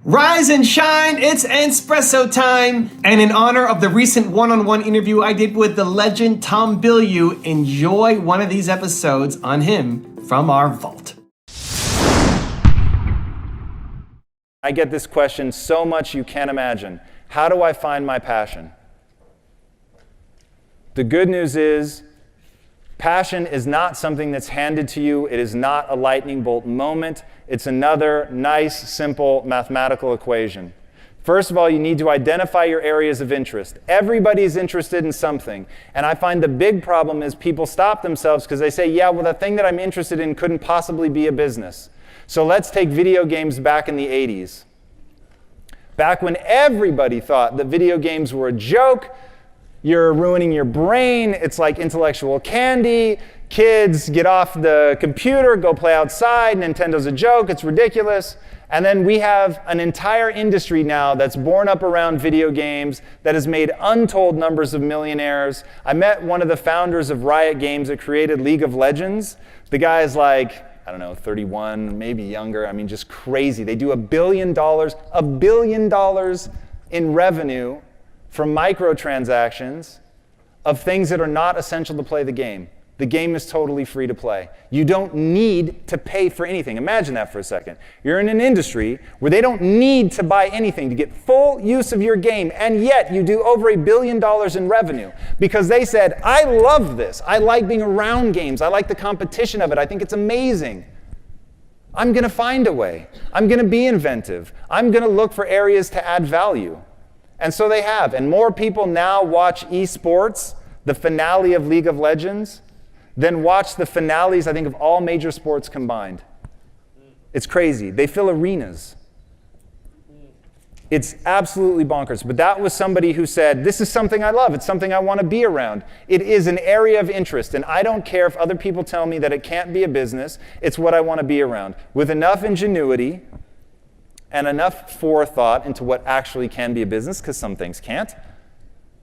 Rise and shine, it's espresso time! And in honor of the recent one-on-one interview I did with the legend Tom Bilyeu, enjoy one of these episodes on him from our vault. I get this question so much you can't imagine. How do I find my passion? The good news is, passion is not something that's handed to you. It is not a lightning bolt moment. It's another nice, simple mathematical equation. First of all, you need to identify your areas of interest. Everybody's interested in something. And I find the big problem is people stop themselves because they say, yeah, well, the thing that I'm interested in couldn't possibly be a business. So let's take video games back in the 80s. Back when everybody thought that video games were a joke, you're ruining your brain, it's like intellectual candy, kids get off the computer, go play outside, Nintendo's a joke, it's ridiculous. And then we have an entire industry now that's born up around video games that has made untold numbers of millionaires. I met one of the founders of Riot Games that created League of Legends. The guy's like, I don't know, 31, maybe younger. I mean, just crazy. They do $1 billion in revenue from microtransactions of things that are not essential to play the game. The game is totally free to play. You don't need to pay for anything. Imagine that for a second. You're in an industry where they don't need to buy anything to get full use of your game, and yet you do over $1 billion in revenue because they said, I love this. I like being around games. I like the competition of it. I think it's amazing. I'm going to find a way. I'm going to be inventive. I'm going to look for areas to add value. And so they have. And more people now watch esports, the finale of League of Legends, than watch the finales, I think, of all major sports combined. It's crazy. They fill arenas. It's absolutely bonkers. But that was somebody who said, this is something I love. It's something I want to be around. It is an area of interest. And I don't care if other people tell me that it can't be a business. It's what I want to be around. With enough ingenuity and enough forethought into what actually can be a business, because some things can't,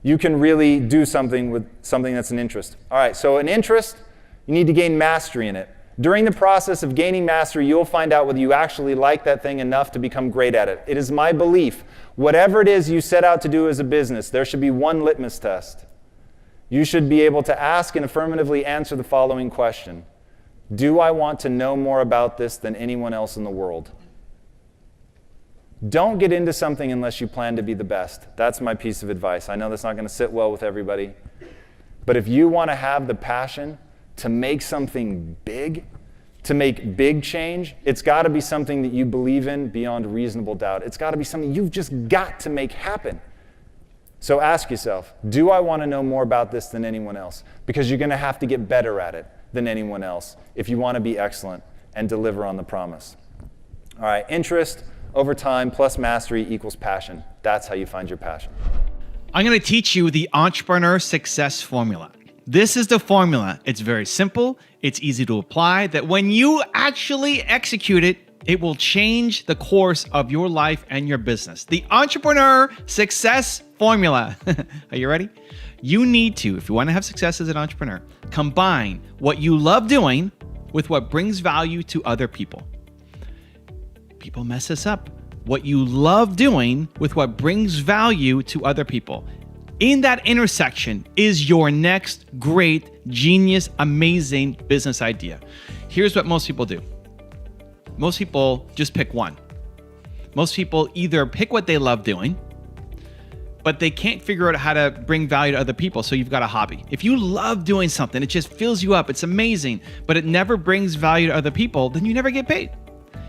you can really do something with something that's an interest. All right, so an interest, you need to gain mastery in it. During the process of gaining mastery, you'll find out whether you actually like that thing enough to become great at it. It is my belief, whatever it is you set out to do as a business, there should be one litmus test. You should be able to ask and affirmatively answer the following question. Do I want to know more about this than anyone else in the world? Don't get into something unless you plan to be the best. That's my piece of advice. I know that's not going to sit well with everybody. But if you want to have the passion to make something big, to make big change, it's got to be something that you believe in beyond reasonable doubt. It's got to be something you've just got to make happen. So ask yourself, do I want to know more about this than anyone else? Because you're going to have to get better at it than anyone else if you want to be excellent and deliver on the promise. All right, interest over time plus mastery equals passion. That's how you find your passion. I'm going to teach you the entrepreneur success formula. This is the formula. It's very simple. It's easy to apply. That when you actually execute it, it will change the course of your life and your business. The entrepreneur success formula. Are you ready? You need to, if you want to have success as an entrepreneur, combine what you love doing with what brings value to other people. People mess this up. What you love doing with what brings value to other people. In that intersection is your next great, genius, amazing business idea. Here's what most people do. Most people just pick one. Most people either pick what they love doing, but they can't figure out how to bring value to other people, so you've got a hobby. If you love doing something, it just fills you up, it's amazing, but it never brings value to other people, then you never get paid.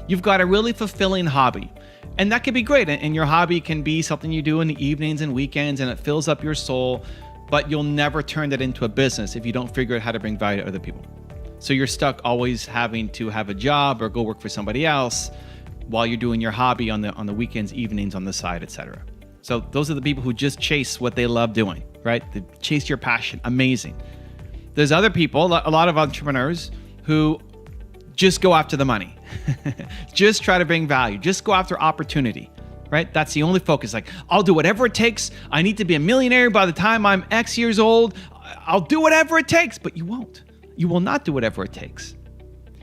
You've got a really fulfilling hobby. And that could be great. And your hobby can be something you do in the evenings and weekends, and it fills up your soul, but you'll never turn that into a business if you don't figure out how to bring value to other people. So you're stuck always having to have a job or go work for somebody else while you're doing your hobby on the weekends, evenings, on the side, etc. So those are the people who just chase what they love doing, right? They chase your passion. Amazing. There's other people, a lot of entrepreneurs, who just go after the money. Just try to bring value. Just go after opportunity, right? That's the only focus. Like, I'll do whatever it takes. I need to be a millionaire by the time I'm X years old. I'll do whatever it takes, but you won't. You will not do whatever it takes.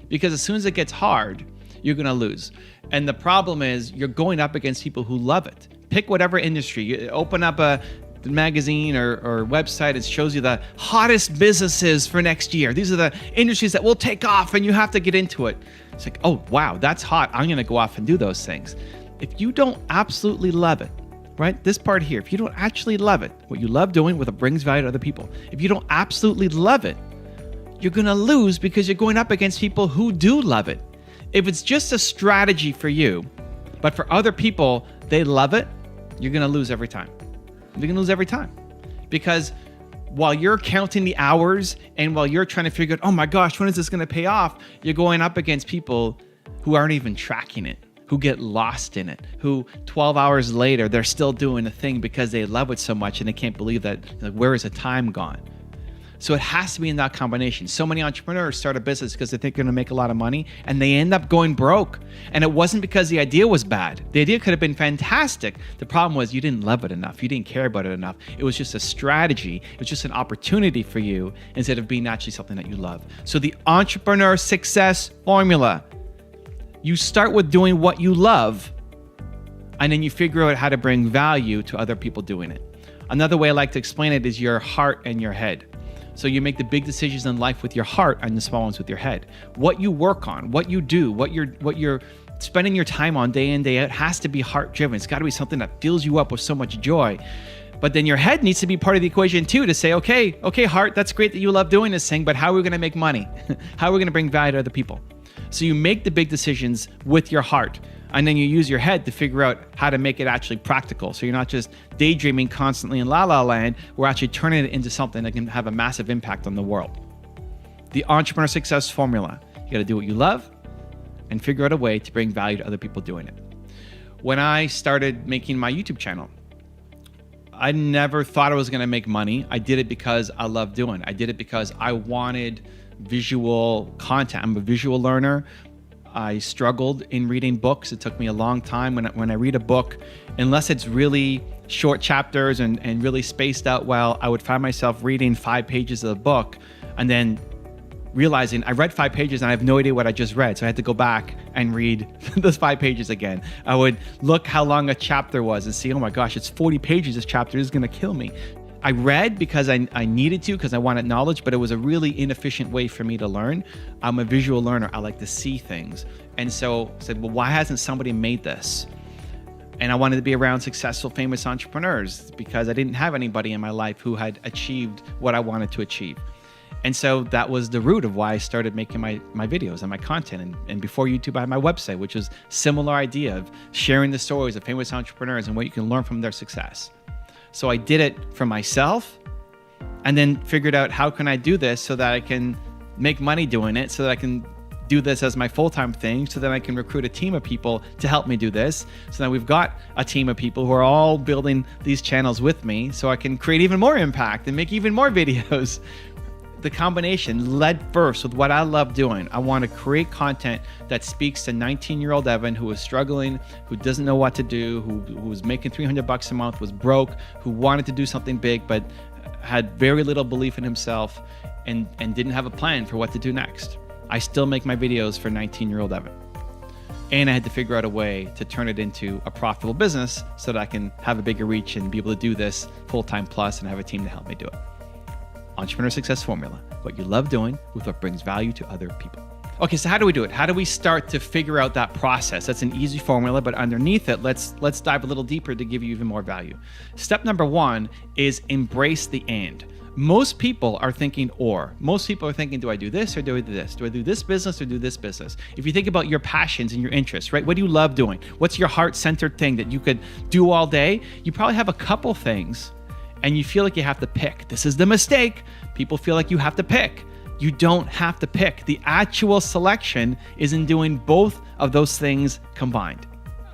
Because as soon as it gets hard, you're going to lose. And the problem is you're going up against people who love it. Pick whatever industry. You open up a magazine or website. It shows you the hottest businesses for next year. These are the industries that will take off and you have to get into it. It's like, oh, wow, that's hot. I'm going to go off and do those things. If you don't absolutely love it, right? This part here, if you don't actually love it, what you love doing, what brings value to other people, if you don't absolutely love it, you're going to lose because you're going up against people who do love it. If it's just a strategy for you, but for other people, they love it, you're going to lose every time. You're going to lose every time. Because while you're counting the hours and while you're trying to figure out, oh my gosh, when is this going to pay off? You're going up against people who aren't even tracking it, who get lost in it, who 12 hours later, they're still doing the thing because they love it so much and they can't believe that, like, where is the time gone? So it has to be in that combination. So many entrepreneurs start a business because they think they're going to make a lot of money and they end up going broke. And it wasn't because the idea was bad. The idea could have been fantastic. The problem was you didn't love it enough. You didn't care about it enough. It was just a strategy. It was just an opportunity for you instead of being actually something that you love. So the entrepreneur success formula, you start with doing what you love and then you figure out how to bring value to other people doing it. Another way I like to explain it is your heart and your head. So you make the big decisions in life with your heart and the small ones with your head. What you work on, what you do, what you're spending your time on day in, day out has to be heart driven. It's got to be something that fills you up with so much joy. But then your head needs to be part of the equation too, to say, okay, heart, that's great that you love doing this thing, but how are we going to make money? How are we going to bring value to other people? So you make the big decisions with your heart. And then you use your head to figure out how to make it actually practical. So you're not just daydreaming constantly in la la land, we're actually turning it into something that can have a massive impact on the world. The entrepreneur success formula. You got to do what you love and figure out a way to bring value to other people doing it. When I started making my YouTube channel, I never thought I was going to make money. I did it because I love doing it. I did it because I wanted visual content. I'm a visual learner. I struggled in reading books. It took me a long time. When I read a book, unless it's really short chapters and really spaced out well, I would find myself reading 5 pages of the book and then realizing I read 5 pages and I have no idea what I just read. So I had to go back and read those 5 pages again. I would look how long a chapter was and see, oh my gosh, it's 40 pages, this chapter is going to kill me. I read because I needed to, because I wanted knowledge, but it was a really inefficient way for me to learn. I'm a visual learner. I like to see things. And so I said, well, why hasn't somebody made this? And I wanted to be around successful, famous entrepreneurs because I didn't have anybody in my life who had achieved what I wanted to achieve. And so that was the root of why I started making my videos and my content. And before YouTube, I had my website, which was similar idea of sharing the stories of famous entrepreneurs and what you can learn from their success. So I did it for myself and then figured out how can I do this so that I can make money doing it, so that I can do this as my full-time thing, so that I can recruit a team of people to help me do this. So now we've got a team of people who are all building these channels with me so I can create even more impact and make even more videos. The combination led first with what I love doing. I want to create content that speaks to 19-year-old Evan who was struggling, who doesn't know what to do, who was making $300 a month, was broke, who wanted to do something big but had very little belief in himself and didn't have a plan for what to do next. I still make my videos for 19-year-old Evan. And I had to figure out a way to turn it into a profitable business so that I can have a bigger reach and be able to do this full-time plus and have a team to help me do it. Entrepreneur success formula, what you love doing with what brings value to other people. Okay, so how do we do it? How do we start to figure out that process? That's an easy formula, but underneath it, let's dive a little deeper to give you even more value. Step number 1 is embrace the and. Most people are thinking or. Most people are thinking, do I do this or do I do this? Do I do this business or do this business? If you think about your passions and your interests, right? What do you love doing? What's your heart-centered thing that you could do all day? You probably have a couple things and you feel like you have to pick. This is the mistake. People feel like you have to pick. You don't have to pick. The actual selection is in doing both of those things combined.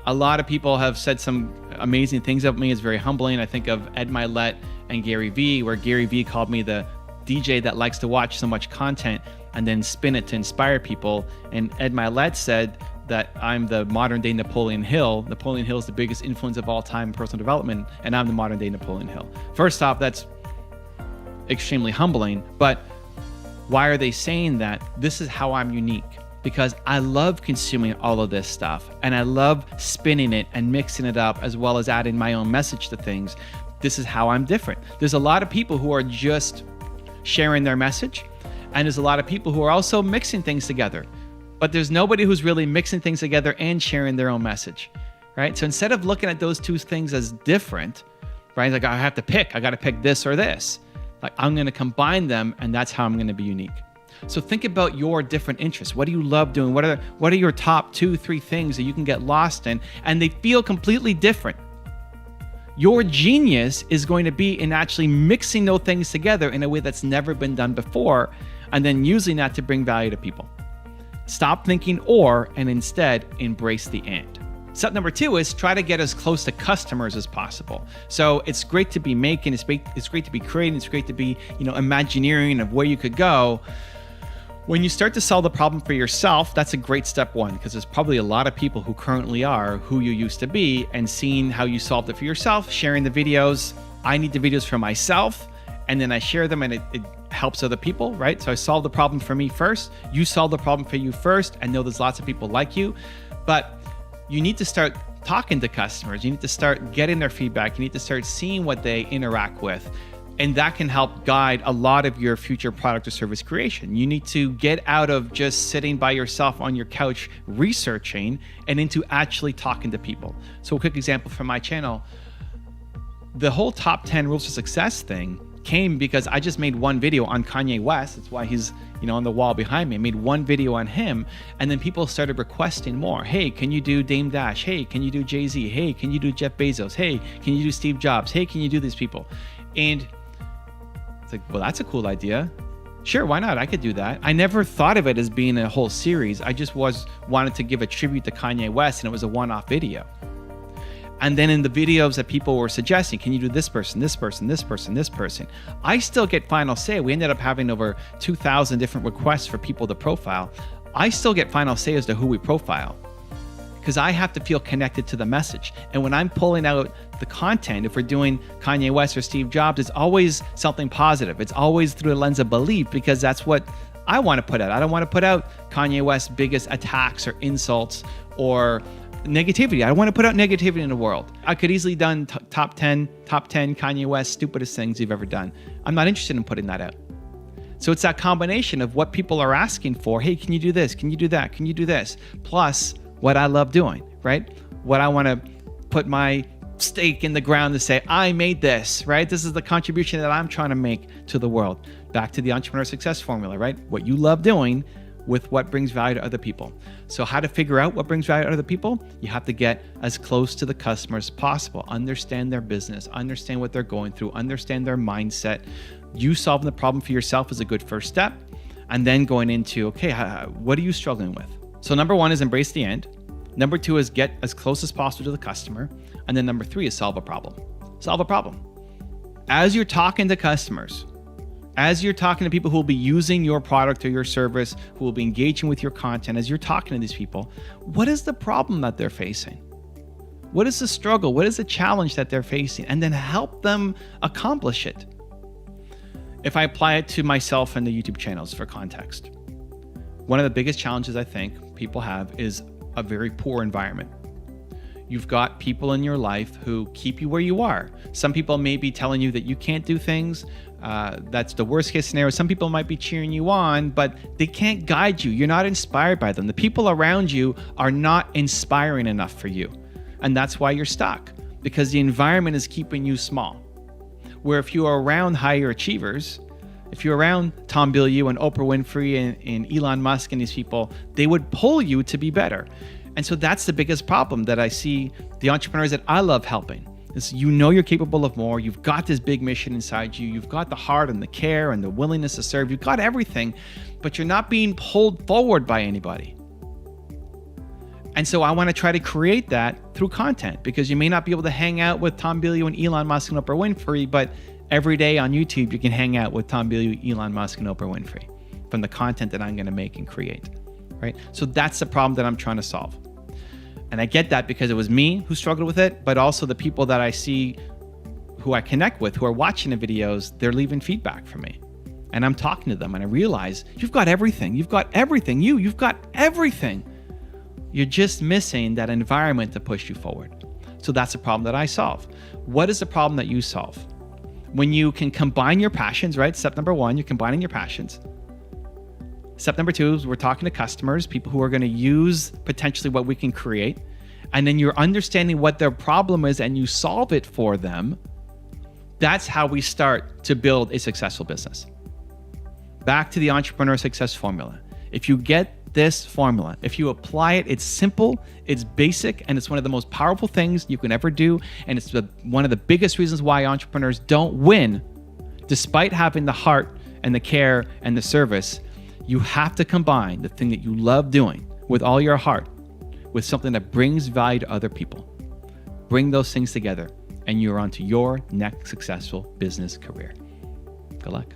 A lot of people have said some amazing things about me. It's very humbling. I think of Ed Milet and Gary Vee, where Gary Vee called me the DJ that likes to watch so much content and then spin it to inspire people. And Ed Milet said that I'm the modern day Napoleon Hill. Napoleon Hill is the biggest influence of all time in personal development, and I'm the modern day Napoleon Hill. First off, that's extremely humbling, but why are they saying that? This is how I'm unique. because I love consuming all of this stuff and I love spinning it and mixing it up as well as adding my own message to things. This is how I'm different. There's a lot of people who are just sharing their message, and there's a lot of people who are also mixing things together, but there's nobody who's really mixing things together and sharing their own message, right? So instead of looking at those two things as different, right? Like I got to pick this or this. Like I'm going to combine them, and that's how I'm going to be unique. So think about your different interests. What do you love doing? What are your top 2-3 things that you can get lost in, and they feel completely different? Your genius is going to be in actually mixing those things together in a way that's never been done before, and then using that to bring value to people. Stop thinking or, and instead embrace the and. Step number 2 is try to get as close to customers as possible. So it's great to be making, it's great to be creating, it's great to be, imagineering of where you could go. When you start to solve the problem for yourself, that's a great step 1, because there's probably a lot of people who currently are who you used to be, and seeing how you solved it for yourself, sharing the videos. I need the videos for myself, and then I share them, and it helps other people, right? So I solve the problem for me first, you solve the problem for you first, and know there's lots of people like you. But you need to start talking to customers. You need to start getting their feedback. You need to start seeing what they interact with. And that can help guide a lot of your future product or service creation. You need to get out of just sitting by yourself on your couch researching and into actually talking to people. So a quick example from my channel, the whole top 10 rules for success thing came because I just made one video on Kanye West. That's why he's on the wall behind me. I made one video on him, and then people started requesting more. Hey, can you do Dame Dash? Hey, can you do Jay-Z? Hey, can you do Jeff Bezos? Hey, can you do Steve Jobs? Hey, can you do these people? And it's like, well, that's a cool idea. Sure, why not? I could do that. I never thought of it as being a whole series. I just wanted to give a tribute to Kanye West, and it was a one-off video. And then in the videos that people were suggesting, can you do this person, this person, this person, this person? I still get final say. We ended up having over 2,000 different requests for people to profile. I still get final say as to who we profile, because I have to feel connected to the message. And when I'm pulling out the content, if we're doing Kanye West or Steve Jobs, it's always something positive. It's always through the lens of belief, because that's what I want to put out. I don't want to put out Kanye West's biggest attacks or insults or negativity. I don't want to put out negativity in the world. I could easily done top 10 Kanye West stupidest things you've ever done. I'm not interested in putting that out. So it's that combination of what people are asking for. Hey, can you do this? Can you do that? Can you do this? Plus what I love doing, right? What I want to put my stake in the ground to say, I made this, right? This is the contribution that I'm trying to make to the world. Back to the entrepreneur success formula, right? What you love doing with what brings value to other people. So how to figure out what brings value to other people? You have to get as close to the customer as possible. Understand their business, understand what they're going through, understand their mindset. You solving the problem for yourself is a good first step. And then going into, okay, what are you struggling with? So number 1 is embrace the end. Number 2 is get as close as possible to the customer. And then number 3 is solve a problem. Solve a problem. As you're talking to customers, as you're talking to people who will be using your product or your service, who will be engaging with your content, as you're talking to these people, what is the problem that they're facing? What is the struggle? What is the challenge that they're facing? And then help them accomplish it. If I apply it to myself and the YouTube channels for context, one of the biggest challenges I think people have is a very poor environment. You've got people in your life who keep you where you are. Some people may be telling you that you can't do things. That's the worst case scenario. Some people might be cheering you on, but they can't guide you. You're not inspired by them. The people around you are not inspiring enough for you. And that's why you're stuck, because the environment is keeping you small. Where if you are around higher achievers, if you're around Tom Bilyeu and Oprah Winfrey and Elon Musk and these people, they would pull you to be better. And so that's the biggest problem that I see the entrepreneurs that I love helping. Is you're capable of more. You've got this big mission inside you. You've got the heart and the care and the willingness to serve. You've got everything, but you're not being pulled forward by anybody. And so I want to try to create that through content, because you may not be able to hang out with Tom Bilyeu and Elon Musk and Oprah Winfrey, but every day on YouTube, you can hang out with Tom Bilyeu, Elon Musk, and Oprah Winfrey from the content that I'm going to make and create, right? So that's the problem that I'm trying to solve. And I get that because it was me who struggled with it, but also the people that I see who I connect with, who are watching the videos, they're leaving feedback for me. And I'm talking to them and I realize you've got everything. You've got everything. You've got everything. You're just missing that environment to push you forward. So that's the problem that I solve. What is the problem that you solve? When you can combine your passions, right? Step number one, you're combining your passions. Step number two is we're talking to customers, people who are going to use potentially what we can create. And then you're understanding what their problem is and you solve it for them. That's how we start to build a successful business. Back to the entrepreneur success formula. If you get this formula, if you apply it, it's simple, it's basic, and it's one of the most powerful things you can ever do. And it's one of the biggest reasons why entrepreneurs don't win, despite having the heart and the care and the service. You have to combine the thing that you love doing with all your heart with something that brings value to other people. Bring those things together, and you're onto your next successful business career. Good luck.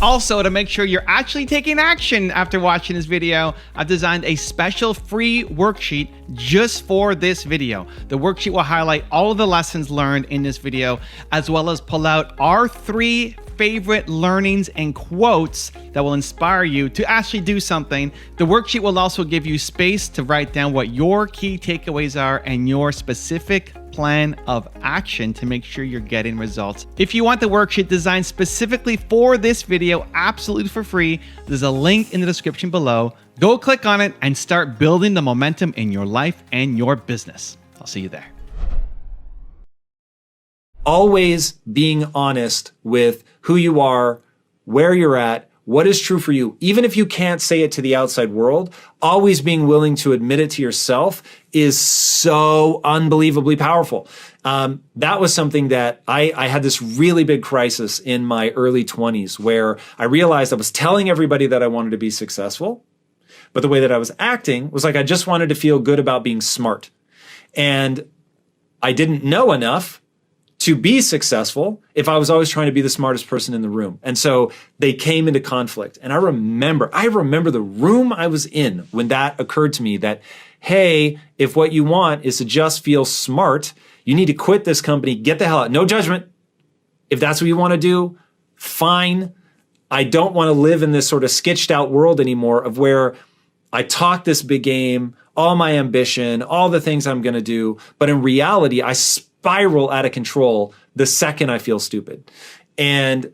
Also, to make sure you're actually taking action after watching this video, I've designed a special free worksheet just for this video. The worksheet will highlight all of the lessons learned in this video, as well as pull out our 3 favorite learnings and quotes that will inspire you to actually do something. The worksheet will also give you space to write down what your key takeaways are and your specific plan of action to make sure you're getting results. If you want the worksheet designed specifically for this video, absolutely for free, there's a link in the description below. Go click on it and start building the momentum in your life and your business. I'll see you there. Always being honest with who you are, where you're at, what is true for you. Even if you can't say it to the outside world, always being willing to admit it to yourself is so unbelievably powerful. That was something that I had this really big crisis in my early 20s where I realized I was telling everybody that I wanted to be successful, but the way that I was acting was like I just wanted to feel good about being smart. And I didn't know enough to be successful if I was always trying to be the smartest person in the room. And so they came into conflict. And I remember the room I was in when that occurred to me that, hey, if what you want is to just feel smart, you need to quit this company, get the hell out. No judgment. If that's what you want to do, fine. I don't want to live in this sort of sketched out world anymore of where I talk this big game, all my ambition, all the things I'm going to do. But in reality, I spiral out of control the second I feel stupid. And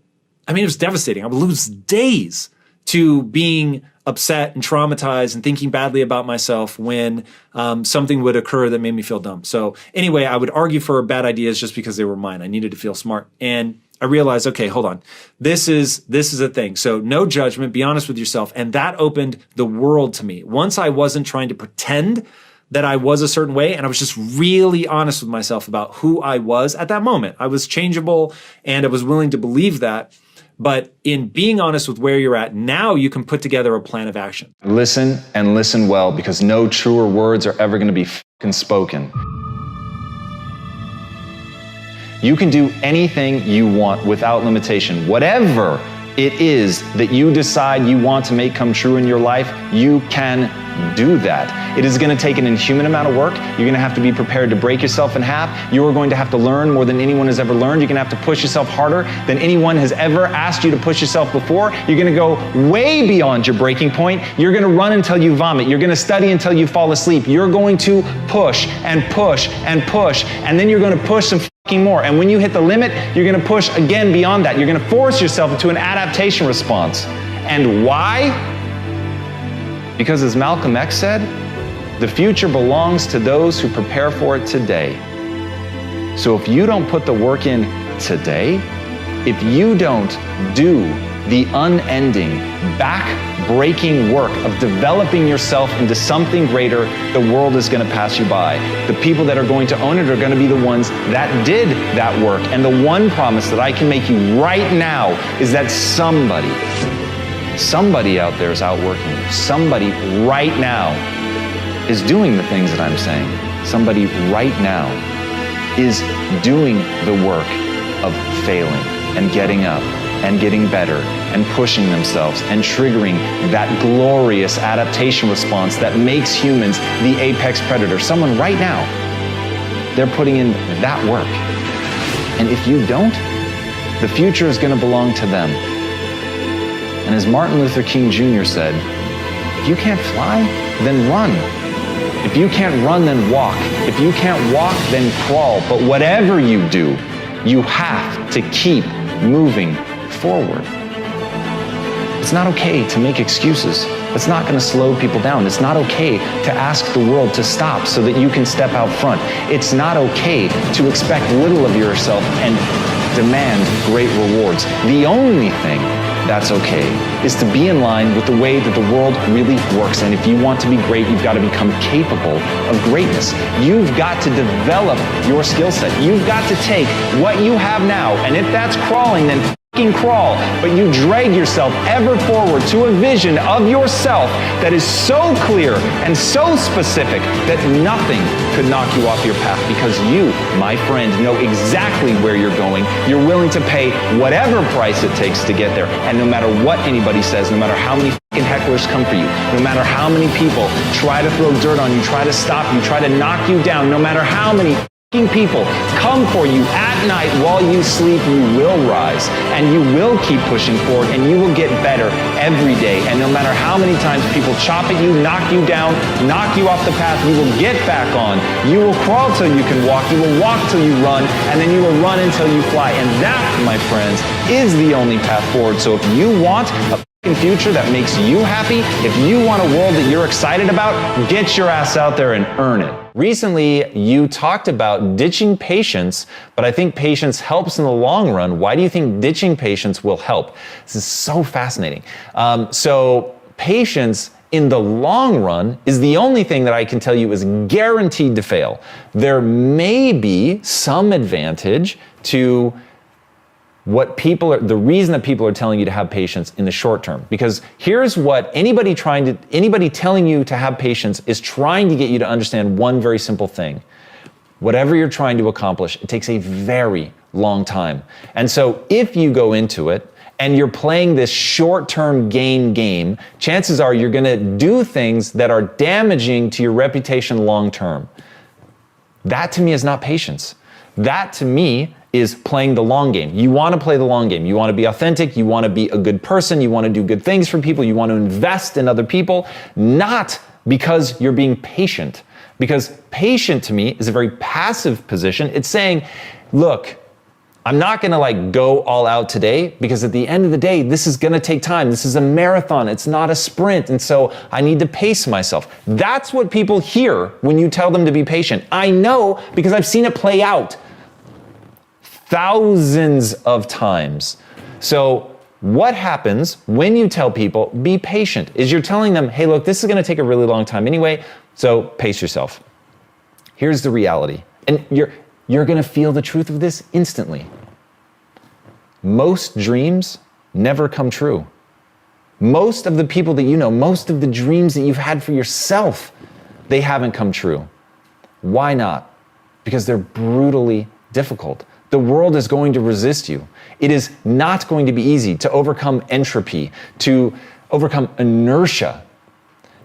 I mean, it was devastating. I would lose days to being upset and traumatized and thinking badly about myself when something would occur that made me feel dumb. So anyway, I would argue for bad ideas just because they were mine. I needed to feel smart. And I realized, okay, hold on. This is a thing. So no judgment, be honest with yourself. And that opened the world to me. Once I wasn't trying to pretend that I was a certain way, and I was just really honest with myself about who I was at that moment. I was changeable, and I was willing to believe that. But in being honest with where you're at, now you can put together a plan of action. Listen and listen well, because no truer words are ever going to be fucking spoken. You can do anything you want without limitation. Whatever it is that you decide you want to make come true in your life, you can do that. It is going to take an inhuman amount of work. You're going to have to be prepared to break yourself in half. You are going to have to learn more than anyone has ever learned. You're going to have to push yourself harder than anyone has ever asked you to push yourself before. You're going to go way beyond your breaking point. You're going to run until you vomit. You're going to study until you fall asleep. You're going to push and push and push, and then you're going to push some more. And when you hit the limit, you're going to push again beyond that. You're going to force yourself into an adaptation response. And why? Because as Malcolm X said, the future belongs to those who prepare for it today. So if you don't put the work in today, if you don't do the unending, back-breaking work of developing yourself into something greater, the world is going to pass you by. The people that are going to own it are going to be the ones that did that work. And the one promise that I can make you right now is that somebody out there is outworking you. Somebody right now is doing the things that I'm saying. Somebody right now is doing the work of failing and getting up and getting better and pushing themselves and triggering that glorious adaptation response that makes humans the apex predator. Someone right now, they're putting in that work. And if you don't, the future is going to belong to them. And as Martin Luther King Jr. said, if you can't fly, then run. If you can't run, then walk. If you can't walk, then crawl. But whatever you do, you have to keep moving forward. It's not okay to make excuses. It's not going to slow people down. It's not okay to ask the world to stop so that you can step out front. It's not okay to expect little of yourself and demand great rewards. The only thing that's okay is to be in line with the way that the world really works. And if you want to be great, you've got to become capable of greatness. You've got to develop your skill set. You've got to take what you have now, and if that's crawling, then crawl, but you drag yourself ever forward to a vision of yourself that is so clear and so specific that nothing could knock you off your path, because you, my friend, know exactly where you're going. You're willing to pay whatever price it takes to get there, and no matter what anybody says, no matter how many hecklers come for you, no matter how many people try to throw dirt on you, try to stop you, try to knock you down, no matter how many people come for you at night while you sleep, you will rise, and you will keep pushing forward, and you will get better every day. And no matter how many times people chop at you, knock you down, knock you off the path, you will get back on. You will crawl till you can walk, you will walk till you run, and then you will run until you fly. And that, my friends, is the only path forward. So if you want a future that makes you happy, if you want a world that you're excited about, get your ass out there and earn it. Recently, you talked about ditching patience, but I think patience helps in the long run. Why do you think ditching patience will help? This is so fascinating. So patience in the long run is the only thing that I can tell you is guaranteed to fail. There may be some advantage to the reason that people are telling you to have patience in the short term. Because here's what anybody telling you to have patience is trying to get you to understand one very simple thing. Whatever you're trying to accomplish, it takes a very long time. And so if you go into it and you're playing this short-term gain game, chances are you're gonna do things that are damaging to your reputation long-term. That to me is not patience. That to me is playing the long game. You want to play the long game. You want to be authentic. You want to be a good person. You want to do good things for people. You want to invest in other people, not because you're being patient. Because patient to me is a very passive position. It's saying, look, I'm not going to go all out today, because at the end of the day, this is going to take time. This is a marathon. It's not a sprint. And so I need to pace myself. That's what people hear when you tell them to be patient. I know, because I've seen it play out thousands of times. So what happens when you tell people, be patient, is you're telling them, hey, look, this is gonna take a really long time anyway, so pace yourself. Here's the reality, and you're gonna feel the truth of this instantly. Most dreams never come true. Most of the people that you know, most of the dreams that you've had for yourself, they haven't come true. Why not? Because they're brutally difficult. The world is going to resist you. It is not going to be easy to overcome entropy, to overcome inertia.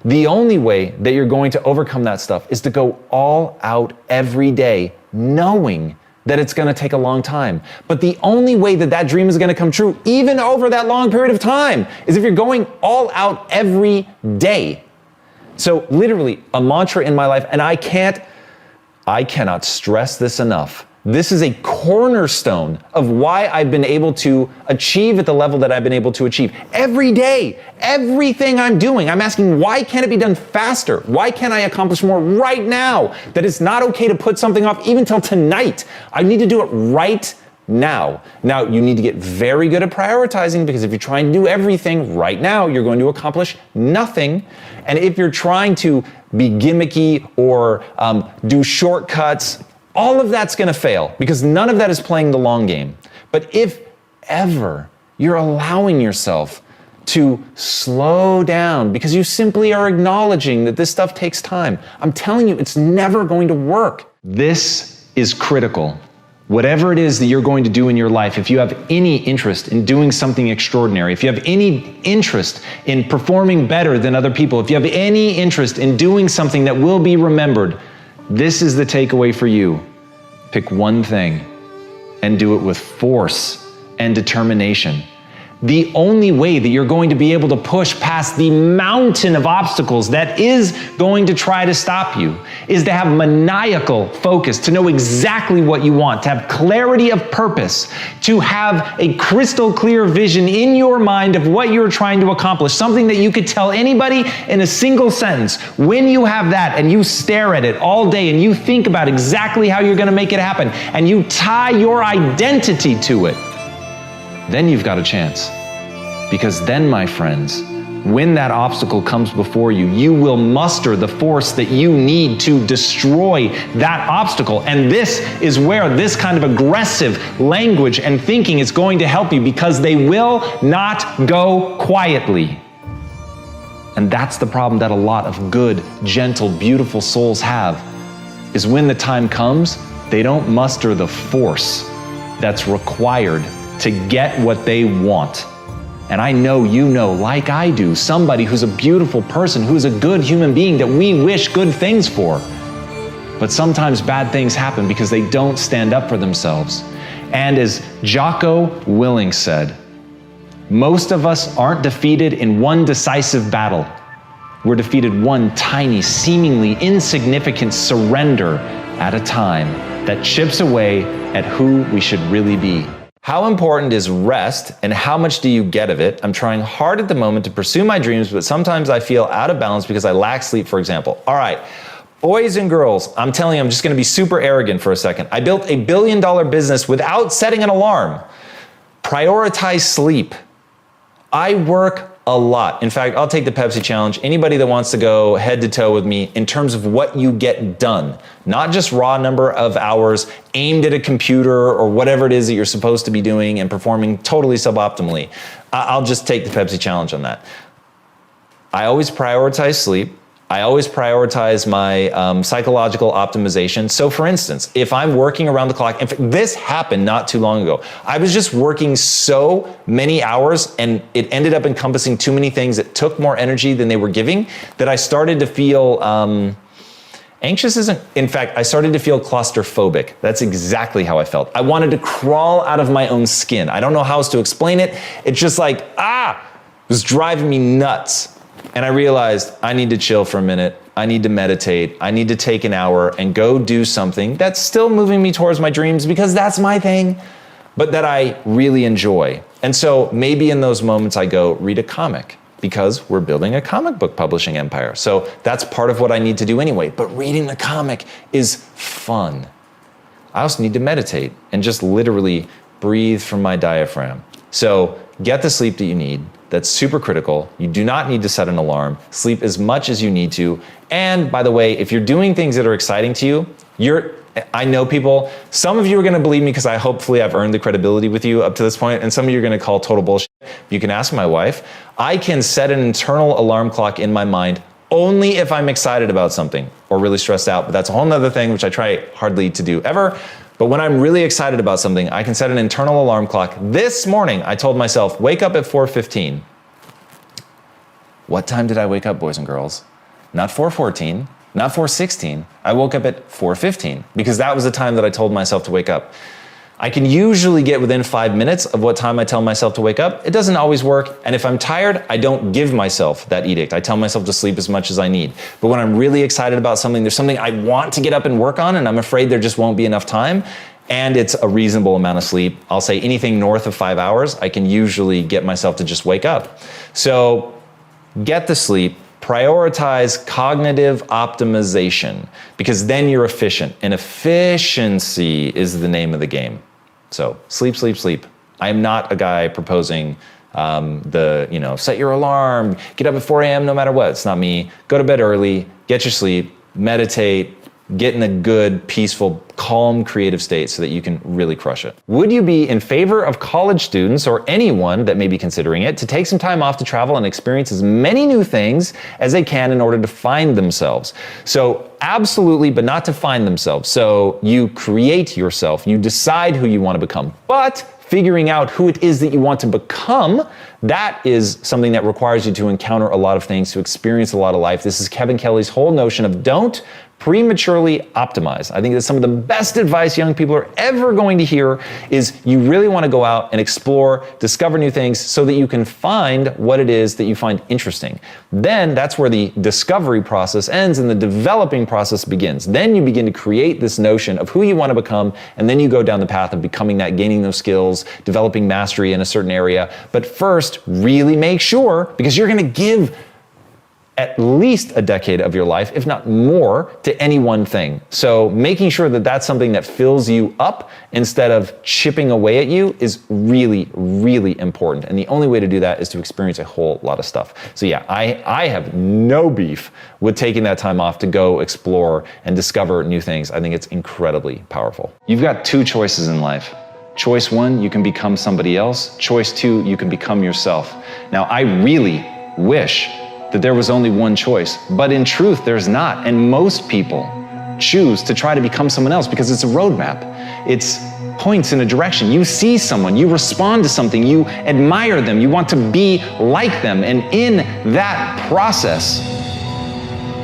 The only way that you're going to overcome that stuff is to go all out every day, knowing that it's going to take a long time. But the only way that that dream is going to come true, even over that long period of time, is if you're going all out every day. So literally, a mantra in my life, and I cannot stress this enough. This is a cornerstone of why I've been able to achieve at the level that I've been able to achieve. Every day, everything I'm doing, I'm asking, why can't it be done faster? Why can't I accomplish more right now? That it's not okay to put something off even till tonight. I need to do it right now. Now, you need to get very good at prioritizing, because if you're trying to do everything right now, you're going to accomplish nothing. And if you're trying to be gimmicky or do shortcuts, all of that's going to fail, because none of that is playing the long game. But if ever you're allowing yourself to slow down because you simply are acknowledging that this stuff takes time, I'm telling you, it's never going to work. This is critical. Whatever it is that you're going to do in your life, if you have any interest in doing something extraordinary, if you have any interest in performing better than other people, if you have any interest in doing something that will be remembered, this is the takeaway for you. Pick one thing and do it with force and determination. The only way that you're going to be able to push past the mountain of obstacles that is going to try to stop you is to have maniacal focus, to know exactly what you want, to have clarity of purpose, to have a crystal clear vision in your mind of what you're trying to accomplish, something that you could tell anybody in a single sentence. When you have that and you stare at it all day and you think about exactly how you're going to make it happen and you tie your identity to it, then you've got a chance. Because then, my friends, when that obstacle comes before you, you will muster the force that you need to destroy that obstacle. And this is where this kind of aggressive language and thinking is going to help you, because they will not go quietly. And that's the problem that a lot of good, gentle, beautiful souls have, is when the time comes, they don't muster the force that's required to get what they want. And I know you know, like I do, somebody who's a beautiful person, who's a good human being that we wish good things for. But sometimes bad things happen because they don't stand up for themselves. And as Jocko Willink said, most of us aren't defeated in one decisive battle. We're defeated one tiny, seemingly insignificant surrender at a time that chips away at who we should really be. How important is rest and how much do you get of it? I'm trying hard at the moment to pursue my dreams, but sometimes I feel out of balance because I lack sleep, for example. All right, boys and girls, I'm telling you, I'm just gonna be super arrogant for a second. I built a $1 billion business without setting an alarm. Prioritize sleep. I work a lot. In fact, I'll take the Pepsi challenge. Anybody that wants to go head to toe with me in terms of what you get done, not just raw number of hours aimed at a computer or whatever it is that you're supposed to be doing and performing totally suboptimally. I'll just take the Pepsi challenge on that. I always prioritize sleep. I always prioritize my psychological optimization. So for instance, if I'm working around the clock, this happened not too long ago. I was just working so many hours and it ended up encompassing too many things that took more energy than they were giving, that I started to feel anxious. In fact, I started to feel claustrophobic. That's exactly how I felt. I wanted to crawl out of my own skin. I don't know how else to explain it. It's just like, it was driving me nuts. And I realized I need to chill for a minute. I need to meditate. I need to take an hour and go do something that's still moving me towards my dreams, because that's my thing, but that I really enjoy. And so maybe in those moments I go read a comic, because we're building a comic book publishing empire. So that's part of what I need to do anyway. But reading the comic is fun. I also need to meditate and just literally breathe from my diaphragm. So get the sleep that you need. That's super critical. You do not need to set an alarm. Sleep as much as you need to. And by the way, if you're doing things that are exciting to you, I know people, some of you are gonna believe me because hopefully I've earned the credibility with you up to this point, and some of you are gonna call total bullshit. You can ask my wife. I can set an internal alarm clock in my mind only if I'm excited about something or really stressed out, but that's a whole nother thing which I try hardly to do ever. But when I'm really excited about something, I can set an internal alarm clock. This morning, I told myself, wake up at 4:15. What time did I wake up, boys and girls? Not 4:14, not 4:16. I woke up at 4:15 because that was the time that I told myself to wake up. I can usually get within 5 minutes of what time I tell myself to wake up. It doesn't always work. And if I'm tired, I don't give myself that edict. I tell myself to sleep as much as I need. But when I'm really excited about something, there's something I want to get up and work on, and I'm afraid there just won't be enough time, and it's a reasonable amount of sleep. I'll say anything north of 5 hours, I can usually get myself to just wake up. So get the sleep. Prioritize cognitive optimization, because then you're efficient, and efficiency is the name of the game. So sleep, sleep, sleep. I am not a guy proposing set your alarm, get up at 4 a.m. no matter what. It's not me. Go to bed early, get your sleep, meditate, get in a good, peaceful, calm, creative state so that you can really crush it. Would you be in favor of college students or anyone that may be considering it to take some time off to travel and experience as many new things as they can in order to find themselves? So absolutely, but not to find themselves. So you create yourself, you decide who you want to become, but figuring out who it is that you want to become, that is something that requires you to encounter a lot of things, to experience a lot of life. This is Kevin Kelly's whole notion of don't Prematurely optimize. I think that's some of the best advice young people are ever going to hear is you really want to go out and explore, discover new things so that you can find what it is that you find interesting. Then that's where the discovery process ends and the developing process begins. Then you begin to create this notion of who you want to become, and then you go down the path of becoming that, gaining those skills, developing mastery in a certain area. But first, really make sure, because you're going to give at least a decade of your life, if not more, to any one thing. So making sure that that's something that fills you up instead of chipping away at you is really, really important. And the only way to do that is to experience a whole lot of stuff. So yeah, I have no beef with taking that time off to go explore and discover new things. I think it's incredibly powerful. You've got two choices in life. Choice one, you can become somebody else. Choice two, you can become yourself. Now, I really wish that there was only one choice, but in truth, there's not. And most people choose to try to become someone else because it's a roadmap. It's points in a direction. You see someone, you respond to something, you admire them, you want to be like them. And in that process,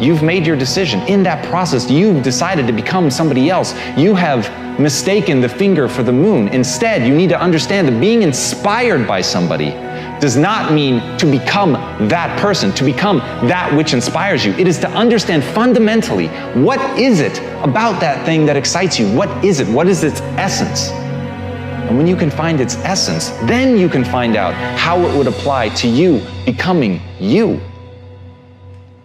you've made your decision. In that process, you've decided to become somebody else. You have mistaken the finger for the moon. Instead, you need to understand that being inspired by somebody does not mean to become that person, to become that which inspires you. It is to understand fundamentally, what is it about that thing that excites you? What is it? What is its essence? And when you can find its essence, then you can find out how it would apply to you becoming you.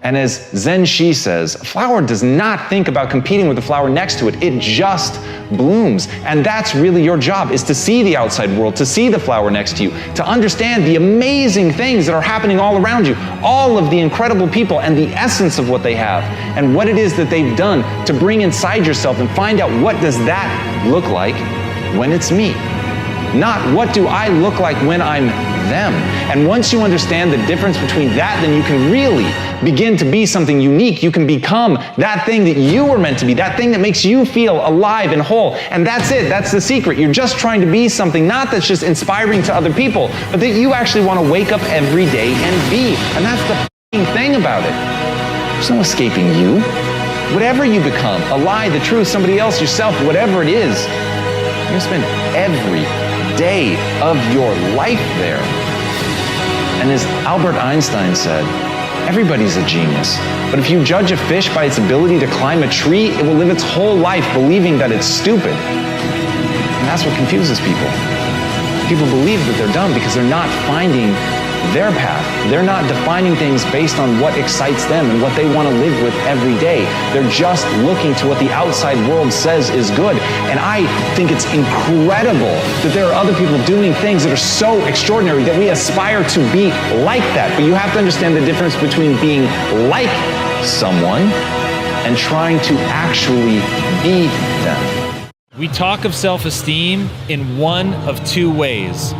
And as Zen Shi says, a flower does not think about competing with the flower next to it. It just blooms. And that's really your job, is to see the outside world, to see the flower next to you, to understand the amazing things that are happening all around you, all of the incredible people and the essence of what they have, and what it is that they've done to bring inside yourself and find out what does that look like when it's me. Not what do I look like when I'm them. And once you understand the difference between that, then you can really begin to be something unique. You can become that thing that you were meant to be, that thing that makes you feel alive and whole. And that's it. That's the secret. You're just trying to be something, not that's just inspiring to other people, but that you actually want to wake up every day and be. And that's the f***ing thing about it. There's no escaping you. Whatever you become, a lie, the truth, somebody else, yourself, whatever it is, you're going to spend every day of your life there. And as Albert Einstein said, everybody's a genius. But if you judge a fish by its ability to climb a tree, it will live its whole life believing that it's stupid. And that's what confuses people. People believe that they're dumb because they're not finding their path. They're not defining things based on what excites them and what they want to live with every day. They're just looking to what the outside world says is good. And I think it's incredible that there are other people doing things that are so extraordinary that we aspire to be like that. But you have to understand the difference between being like someone and trying to actually be them. We talk of self-esteem in one of two ways.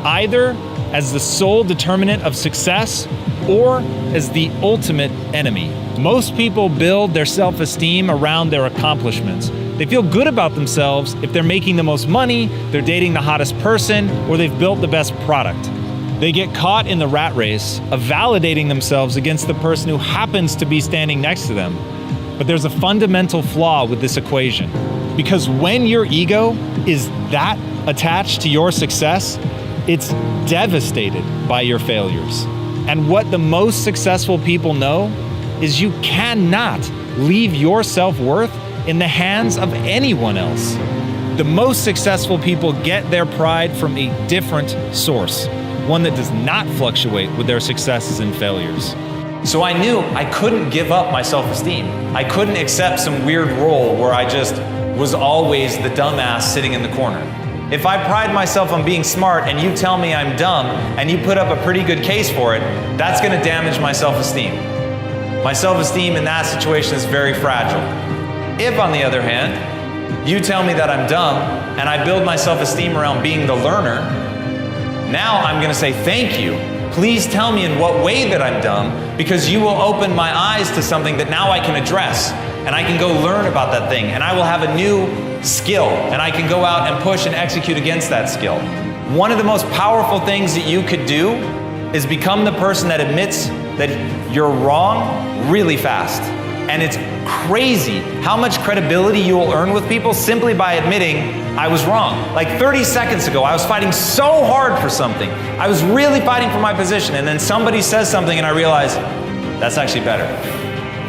Either as the sole determinant of success or as the ultimate enemy. Most people build their self-esteem around their accomplishments. They feel good about themselves if they're making the most money, they're dating the hottest person, or they've built the best product. They get caught in the rat race of validating themselves against the person who happens to be standing next to them. But there's a fundamental flaw with this equation. Because when your ego is that attached to your success, it's devastated by your failures. And what the most successful people know is you cannot leave your self-worth in the hands of anyone else. The most successful people get their pride from a different source, one that does not fluctuate with their successes and failures. So I knew I couldn't give up my self-esteem. I couldn't accept some weird role where I just was always the dumbass sitting in the corner. If I pride myself on being smart and you tell me I'm dumb and you put up a pretty good case for it, that's going to damage my self-esteem. My self-esteem in that situation is very fragile. If, on the other hand, you tell me that I'm dumb and I build my self-esteem around being the learner, now I'm going to say thank you. Please tell me in what way that I'm dumb, because you will open my eyes to something that now I can address, and I can go learn about that thing, and I will have a new skill, and I can go out and push and execute against that skill. One of the most powerful things that you could do is become the person that admits that you're wrong really fast. And it's crazy how much credibility you will earn with people simply by admitting I was wrong. Like 30 seconds ago, I was fighting so hard for something. I was really fighting for my position, and then somebody says something and I realize that's actually better.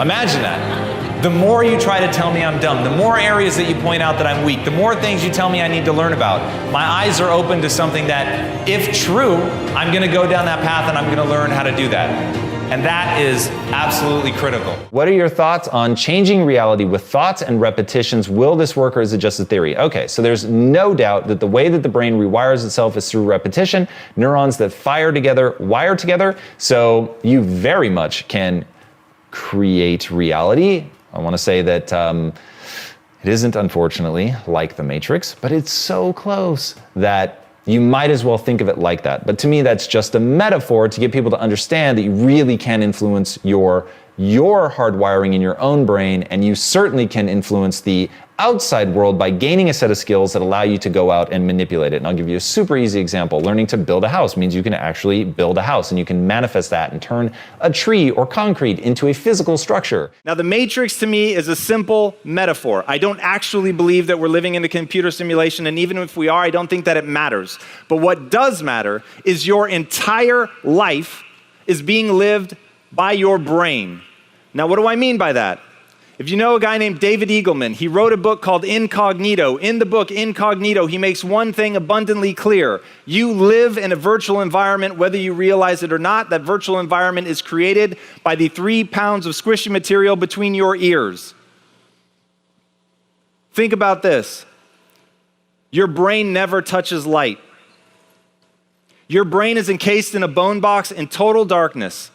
Imagine that. The more you try to tell me I'm dumb, the more areas that you point out that I'm weak, the more things you tell me I need to learn about, my eyes are open to something that, if true, I'm going to go down that path and I'm going to learn how to do that. And that is absolutely critical. What are your thoughts on changing reality with thoughts and repetitions? Will this work, or is it just a theory? Okay, so there's no doubt that the way that the brain rewires itself is through repetition. Neurons that fire together wire together. So you very much can create reality. I want to say that it isn't, unfortunately, like the Matrix, but it's so close that you might as well think of it like that. But to me, that's just a metaphor to get people to understand that you really can influence your hardwiring in your own brain, and you certainly can influence the outside world by gaining a set of skills that allow you to go out and manipulate it. And I'll give you a super easy example. Learning to build a house means you can actually build a house, and you can manifest that and turn a tree or concrete into a physical structure. Now, the Matrix to me is a simple metaphor. I don't actually believe that we're living in a computer simulation, and even if we are, I don't think that it matters. But what does matter is your entire life is being lived by your brain. Now, what do I mean by that? If you know a guy named David Eagleman, he wrote a book called Incognito. In the book Incognito, he makes one thing abundantly clear. You live in a virtual environment, whether you realize it or not. That virtual environment is created by the 3 pounds of squishy material between your ears. Think about this. Your brain never touches light. Your brain is encased in a bone box in total darkness,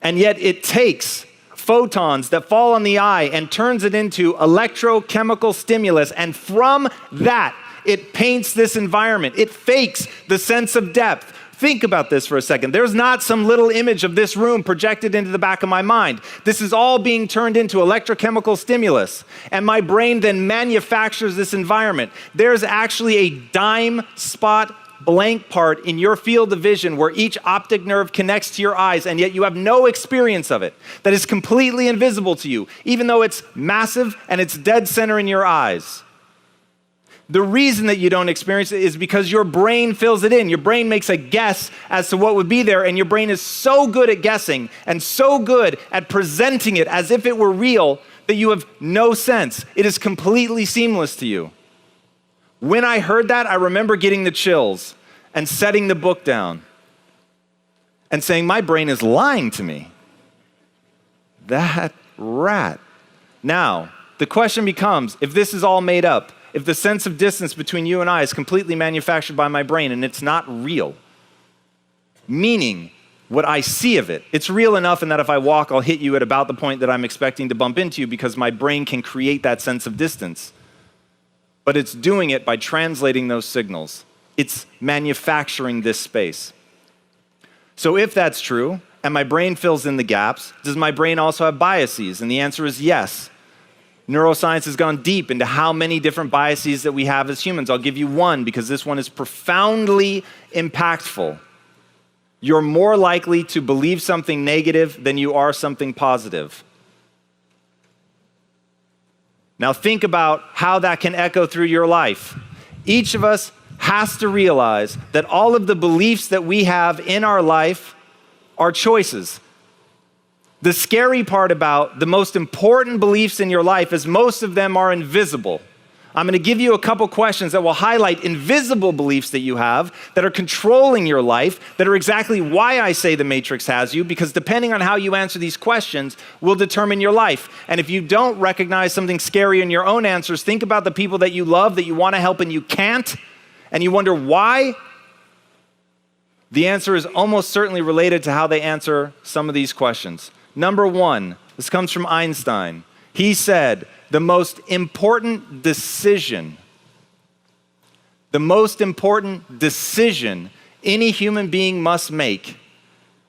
and yet it takes photons that fall on the eye and turns it into electrochemical stimulus, and from that, it paints this environment. It fakes the sense of depth. Think about this for a second. There's not some little image of this room projected into the back of my mind. This is all being turned into electrochemical stimulus, and my brain then manufactures this environment. There's actually a dime spot blank part in your field of vision where each optic nerve connects to your eyes, and yet you have no experience of it. That is completely invisible to you, even though it's massive and it's dead center in your eyes. The reason that you don't experience it is because your brain fills it in. Your brain makes a guess as to what would be there, and your brain is so good at guessing and so good at presenting it as if it were real that you have no sense. It is completely seamless to you. When I heard that, I remember getting the chills and setting the book down and saying, my brain is lying to me. That rat. Now, the question becomes, if this is all made up, if the sense of distance between you and I is completely manufactured by my brain and it's not real, meaning what I see of it, it's real enough in that if I walk, I'll hit you at about the point that I'm expecting to bump into you because my brain can create that sense of distance. But it's doing it by translating those signals. It's manufacturing this space. So if that's true, and my brain fills in the gaps, does my brain also have biases? And the answer is yes. Neuroscience has gone deep into how many different biases that we have as humans. I'll give you one because this one is profoundly impactful. You're more likely to believe something negative than you are something positive. Now think about how that can echo through your life. Each of us has to realize that all of the beliefs that we have in our life are choices. The scary part about the most important beliefs in your life is most of them are invisible. I'm going to give you a couple questions that will highlight invisible beliefs that you have that are controlling your life, that are exactly why I say the Matrix has you, because depending on how you answer these questions will determine your life. And if you don't recognize something scary in your own answers, think about the people that you love, that you want to help and you can't, and you wonder why. The answer is almost certainly related to how they answer some of these questions. Number one, this comes from Einstein. He said, the most important decision any human being must make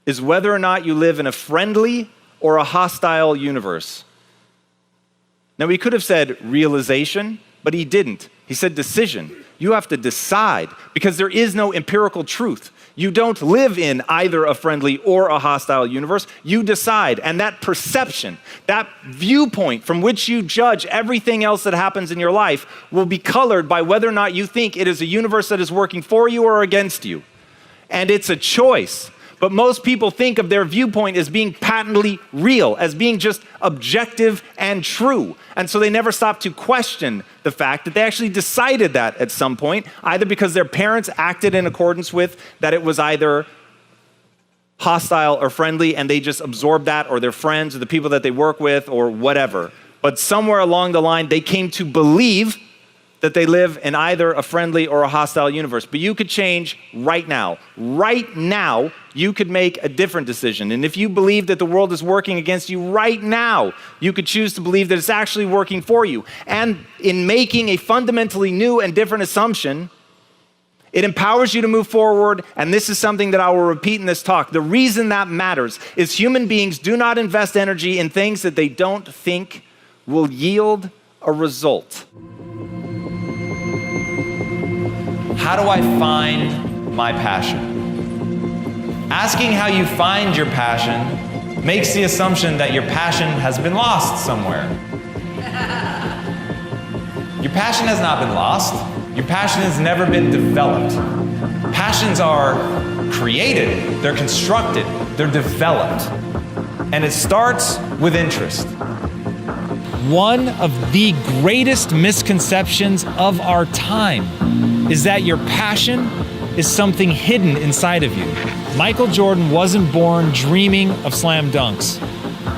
is whether or not you live in a friendly or a hostile universe. Now, he could have said realization, but he didn't. He said decision. You have to decide, because there is no empirical truth. You don't live in either a friendly or a hostile universe. You decide, and that perception, that viewpoint from which you judge everything else that happens in your life will be colored by whether or not you think it is a universe that is working for you or against you. And it's a choice. But most people think of their viewpoint as being patently real, as being just objective and true. And so they never stop to question the fact that they actually decided that at some point, either because their parents acted in accordance with that it was either hostile or friendly, and they just absorbed that, or their friends or the people that they work with or whatever. But somewhere along the line, they came to believe that they live in either a friendly or a hostile universe. But you could change right now. Right now, you could make a different decision. And if you believe that the world is working against you right now, you could choose to believe that it's actually working for you. And in making a fundamentally new and different assumption, it empowers you to move forward, and this is something that I will repeat in this talk. The reason that matters is human beings do not invest energy in things that they don't think will yield a result. How do I find my passion? Asking how you find your passion makes the assumption that your passion has been lost somewhere. Your passion has not been lost. Your passion has never been developed. Passions are created, they're constructed, they're developed. And it starts with interest. One of the greatest misconceptions of our time is that your passion is something hidden inside of you. Michael Jordan wasn't born dreaming of slam dunks.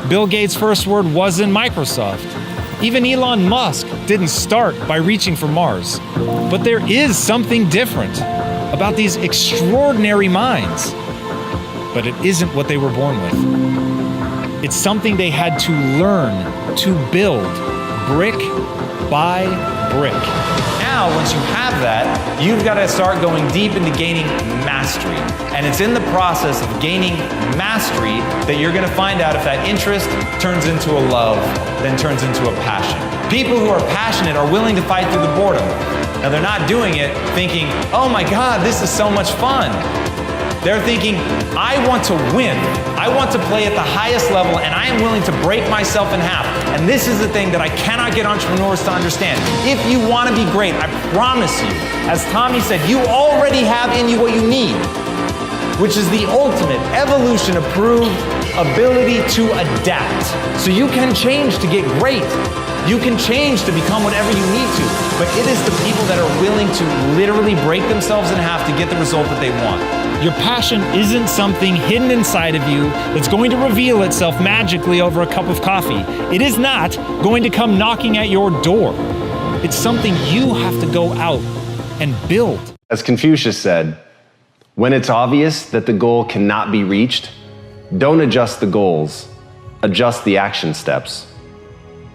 Bill Gates' first word wasn't Microsoft. Even Elon Musk didn't start by reaching for Mars. But there is something different about these extraordinary minds. But it isn't what they were born with. It's something they had to learn to build, brick by brick. Now, once you have that, you've got to start going deep into gaining mastery. And it's in the process of gaining mastery that you're going to find out if that interest turns into a love, then turns into a passion. People who are passionate are willing to fight through the boredom. Now, they're not doing it thinking, oh my God, this is so much fun. They're thinking, I want to win. I want to play at the highest level, and I am willing to break myself in half. And this is the thing that I cannot get entrepreneurs to understand. If you want to be great, I promise you, as Tommy said, you already have in you what you need, which is the ultimate evolution-approved ability to adapt. So you can change to get great. You can change to become whatever you need to, but it is the people that are willing to literally break themselves in half to get the result that they want. Your passion isn't something hidden inside of you that's going to reveal itself magically over a cup of coffee. It is not going to come knocking at your door. It's something you have to go out and build. As Confucius said, when it's obvious that the goal cannot be reached, don't adjust the goals, adjust the action steps.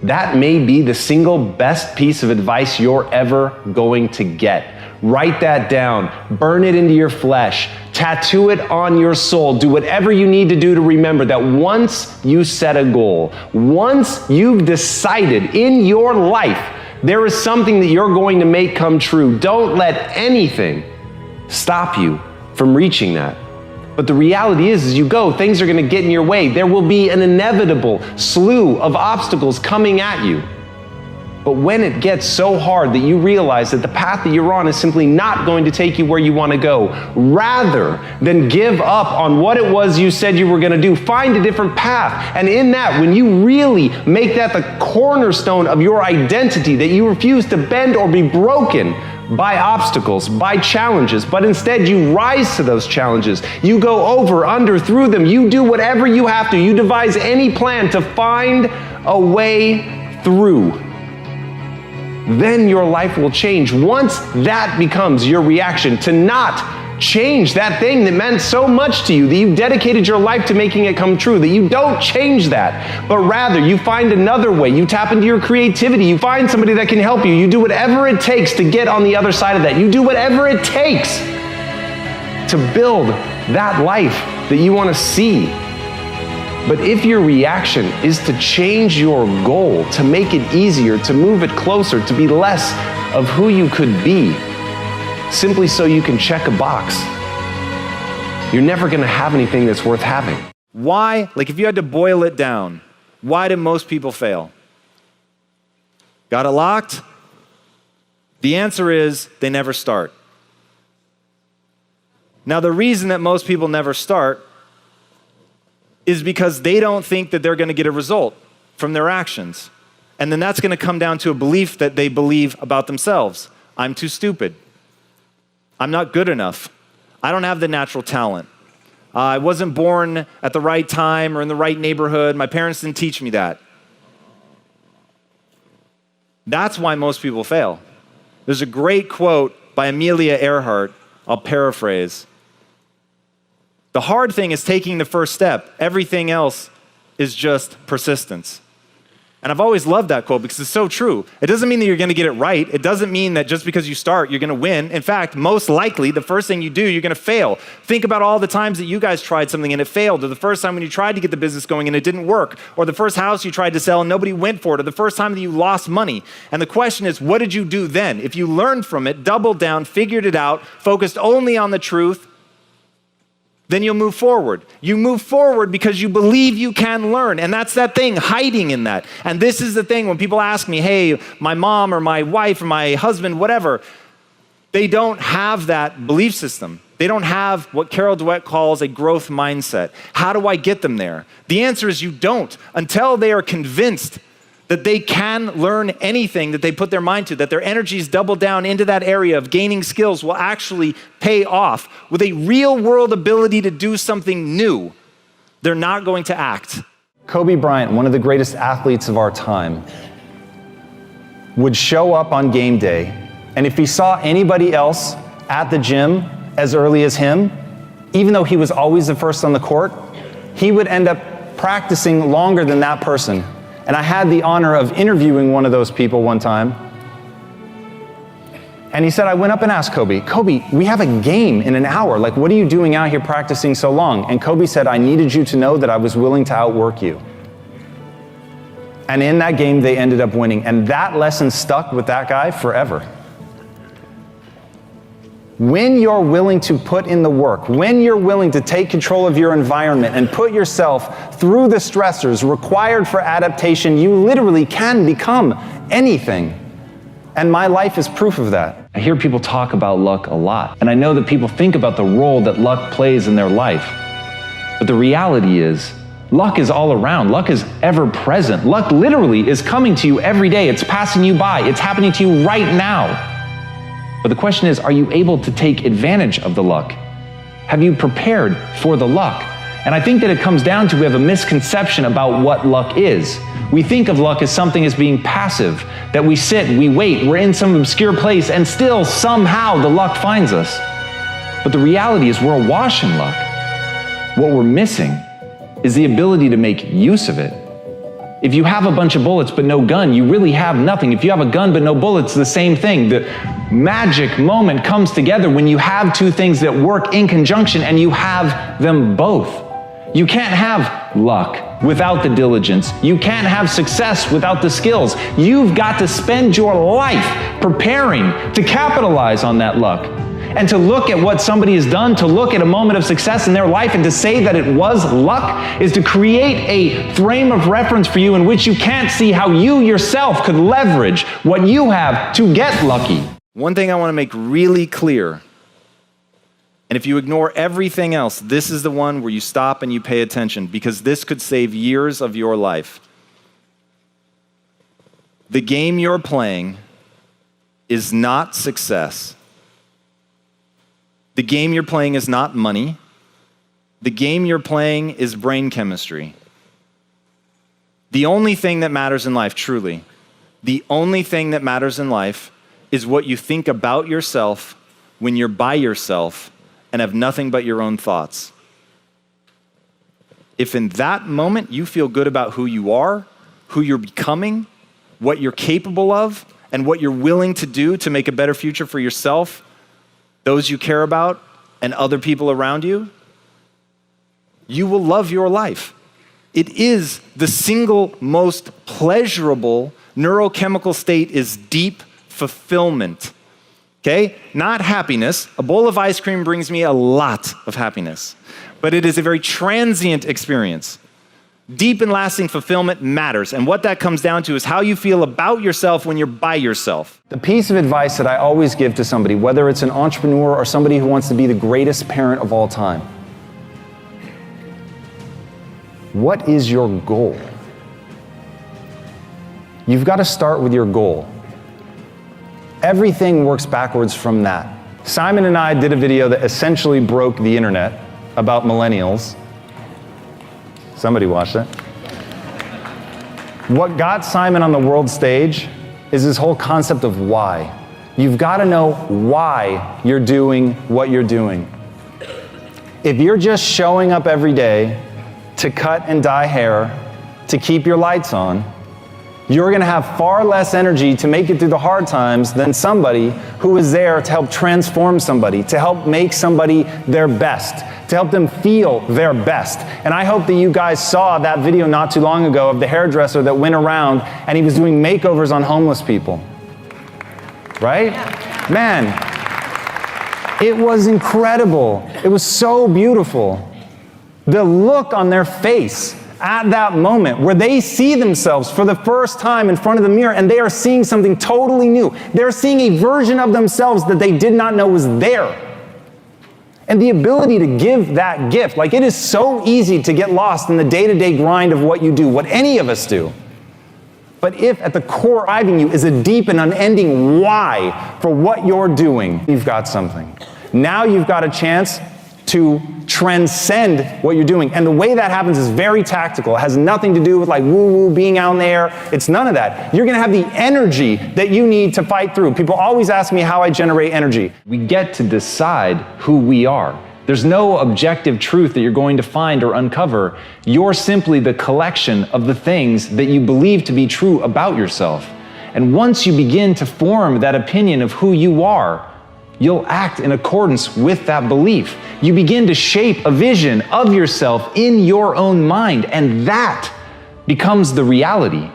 That may be the single best piece of advice you're ever going to get. Write that down, burn it into your flesh, tattoo it on your soul, do whatever you need to do to remember that once you set a goal, once you've decided in your life there is something that you're going to make come true, don't let anything stop you from reaching that. But the reality is, as you go, things are going to get in your way. There will be an inevitable slew of obstacles coming at you. But when it gets so hard that you realize that the path that you're on is simply not going to take you where you want to go, rather than give up on what it was you said you were going to do, find a different path. And in that, when you really make that the cornerstone of your identity, that you refuse to bend or be broken by obstacles, by challenges, but instead you rise to those challenges. You go over, under, through them. You do whatever you have to. You devise any plan to find a way through. Then your life will change. Once that becomes your reaction, to not change that thing that meant so much to you, that you dedicated your life to making it come true, that you don't change that, but rather you find another way. You tap into your creativity. You find somebody that can help you. You do whatever it takes to get on the other side of that. You do whatever it takes to build that life that you want to see. But if your reaction is to change your goal, to make it easier, to move it closer, to be less of who you could be, simply so you can check a box, you're never going to have anything that's worth having. Why, like if you had to boil it down, why do most people fail? Got it locked? The answer is they never start. Now, the reason that most people never start is because they don't think that they're going to get a result from their actions. And then that's going to come down to a belief that they believe about themselves. I'm too stupid. I'm not good enough. I don't have the natural talent. I wasn't born at the right time or in the right neighborhood. My parents didn't teach me that. That's why most people fail. There's a great quote by Amelia Earhart. I'll paraphrase. The hard thing is taking the first step. Everything else is just persistence. And I've always loved that quote because it's so true. It doesn't mean that you're going to get it right. It doesn't mean that just because you start, you're going to win. In fact, most likely, the first thing you do, you're going to fail. Think about all the times that you guys tried something and it failed, or the first time when you tried to get the business going and it didn't work, or the first house you tried to sell and nobody went for it, or the first time that you lost money. And the question is, what did you do then? If you learned from it, doubled down, figured it out, focused only on the truth, then you'll move forward. You move forward because you believe you can learn. And that's that thing, hiding in that. And this is the thing when people ask me, hey, my mom or my wife or my husband, whatever, they don't have that belief system. They don't have what Carol Dweck calls a growth mindset. How do I get them there? The answer is you don't until they are convinced that they can learn anything that they put their mind to, that their energies double down into that area of gaining skills will actually pay off with a real world ability to do something new. They're not going to act. Kobe Bryant, one of the greatest athletes of our time, would show up on game day, and if he saw anybody else at the gym as early as him, even though he was always the first on the court, he would end up practicing longer than that person. And I had the honor of interviewing one of those people one time. And he said, I went up and asked Kobe, we have a game in an hour. Like, what are you doing out here practicing so long? And Kobe said, I needed you to know that I was willing to outwork you. And in that game, they ended up winning. And that lesson stuck with that guy forever. When you're willing to put in the work, when you're willing to take control of your environment and put yourself through the stressors required for adaptation, you literally can become anything. And my life is proof of that. I hear people talk about luck a lot, and I know that people think about the role that luck plays in their life. But the reality is, luck is all around. Luck is ever present. Luck literally is coming to you every day. It's passing you by. It's happening to you right now. But the question is, are you able to take advantage of the luck? Have you prepared for the luck? And I think that it comes down to we have a misconception about what luck is. We think of luck as something as being passive, that we sit, we wait, we're in some obscure place, and still somehow the luck finds us. But the reality is we're awash in luck. What we're missing is the ability to make use of it. If you have a bunch of bullets but no gun, you really have nothing. If you have a gun but no bullets, the same thing. The magic moment comes together when you have two things that work in conjunction and you have them both. You can't have luck without the diligence. You can't have success without the skills. You've got to spend your life preparing to capitalize on that luck. And to look at what somebody has done, to look at a moment of success in their life and to say that it was luck is to create a frame of reference for you in which you can't see how you yourself could leverage what you have to get lucky. One thing I want to make really clear, and if you ignore everything else, this is the one where you stop and you pay attention, because this could save years of your life. The game you're playing is not success. The game you're playing is not money. The game you're playing is brain chemistry. The only thing that matters in life, truly, the only thing that matters in life is what you think about yourself when you're by yourself and have nothing but your own thoughts. If in that moment you feel good about who you are, who you're becoming, what you're capable of, and what you're willing to do to make a better future for yourself, those you care about, and other people around you, you will love your life. It is the single most pleasurable neurochemical state is deep fulfillment. okay? Not happiness. A bowl of ice cream brings me a lot of happiness, but it is a very transient experience. Deep and lasting fulfillment matters, and what that comes down to is how you feel about yourself when you're by yourself. The piece of advice that I always give to somebody, whether it's an entrepreneur or somebody who wants to be the greatest parent of all time, what is your goal? You've got to start with your goal. Everything works backwards from that. Simon and I did a video that essentially broke the internet about millennials. Somebody watched it. What got Simon on the world stage is this whole concept of why. You've got to know why you're doing what you're doing. If you're just showing up every day to cut and dye hair, to keep your lights on, you're going to have far less energy to make it through the hard times than somebody who is there to help transform somebody, to help make somebody their best, to help them feel their best. And I hope that you guys saw that video not too long ago of the hairdresser that went around and he was doing makeovers on homeless people. Right? Man, it was incredible. It was so beautiful. The look on their face at that moment where they see themselves for the first time in front of the mirror and they are seeing something totally new. They're seeing a version of themselves that they did not know was there. And the ability to give that gift, like it is so easy to get lost in the day-to-day grind of what you do, what any of us do. But if at the core driving you is a deep and unending why for what you're doing, you've got something. Now you've got a chance to transcend what you're doing. And the way that happens is very tactical. It has nothing to do with like woo-woo, being out there. It's none of that. You're gonna have the energy that you need to fight through. People always ask me how I generate energy. We get to decide who we are. There's no objective truth that you're going to find or uncover. You're simply the collection of the things that you believe to be true about yourself. And once you begin to form that opinion of who you are, you'll act in accordance with that belief. You begin to shape a vision of yourself in your own mind, and that becomes the reality.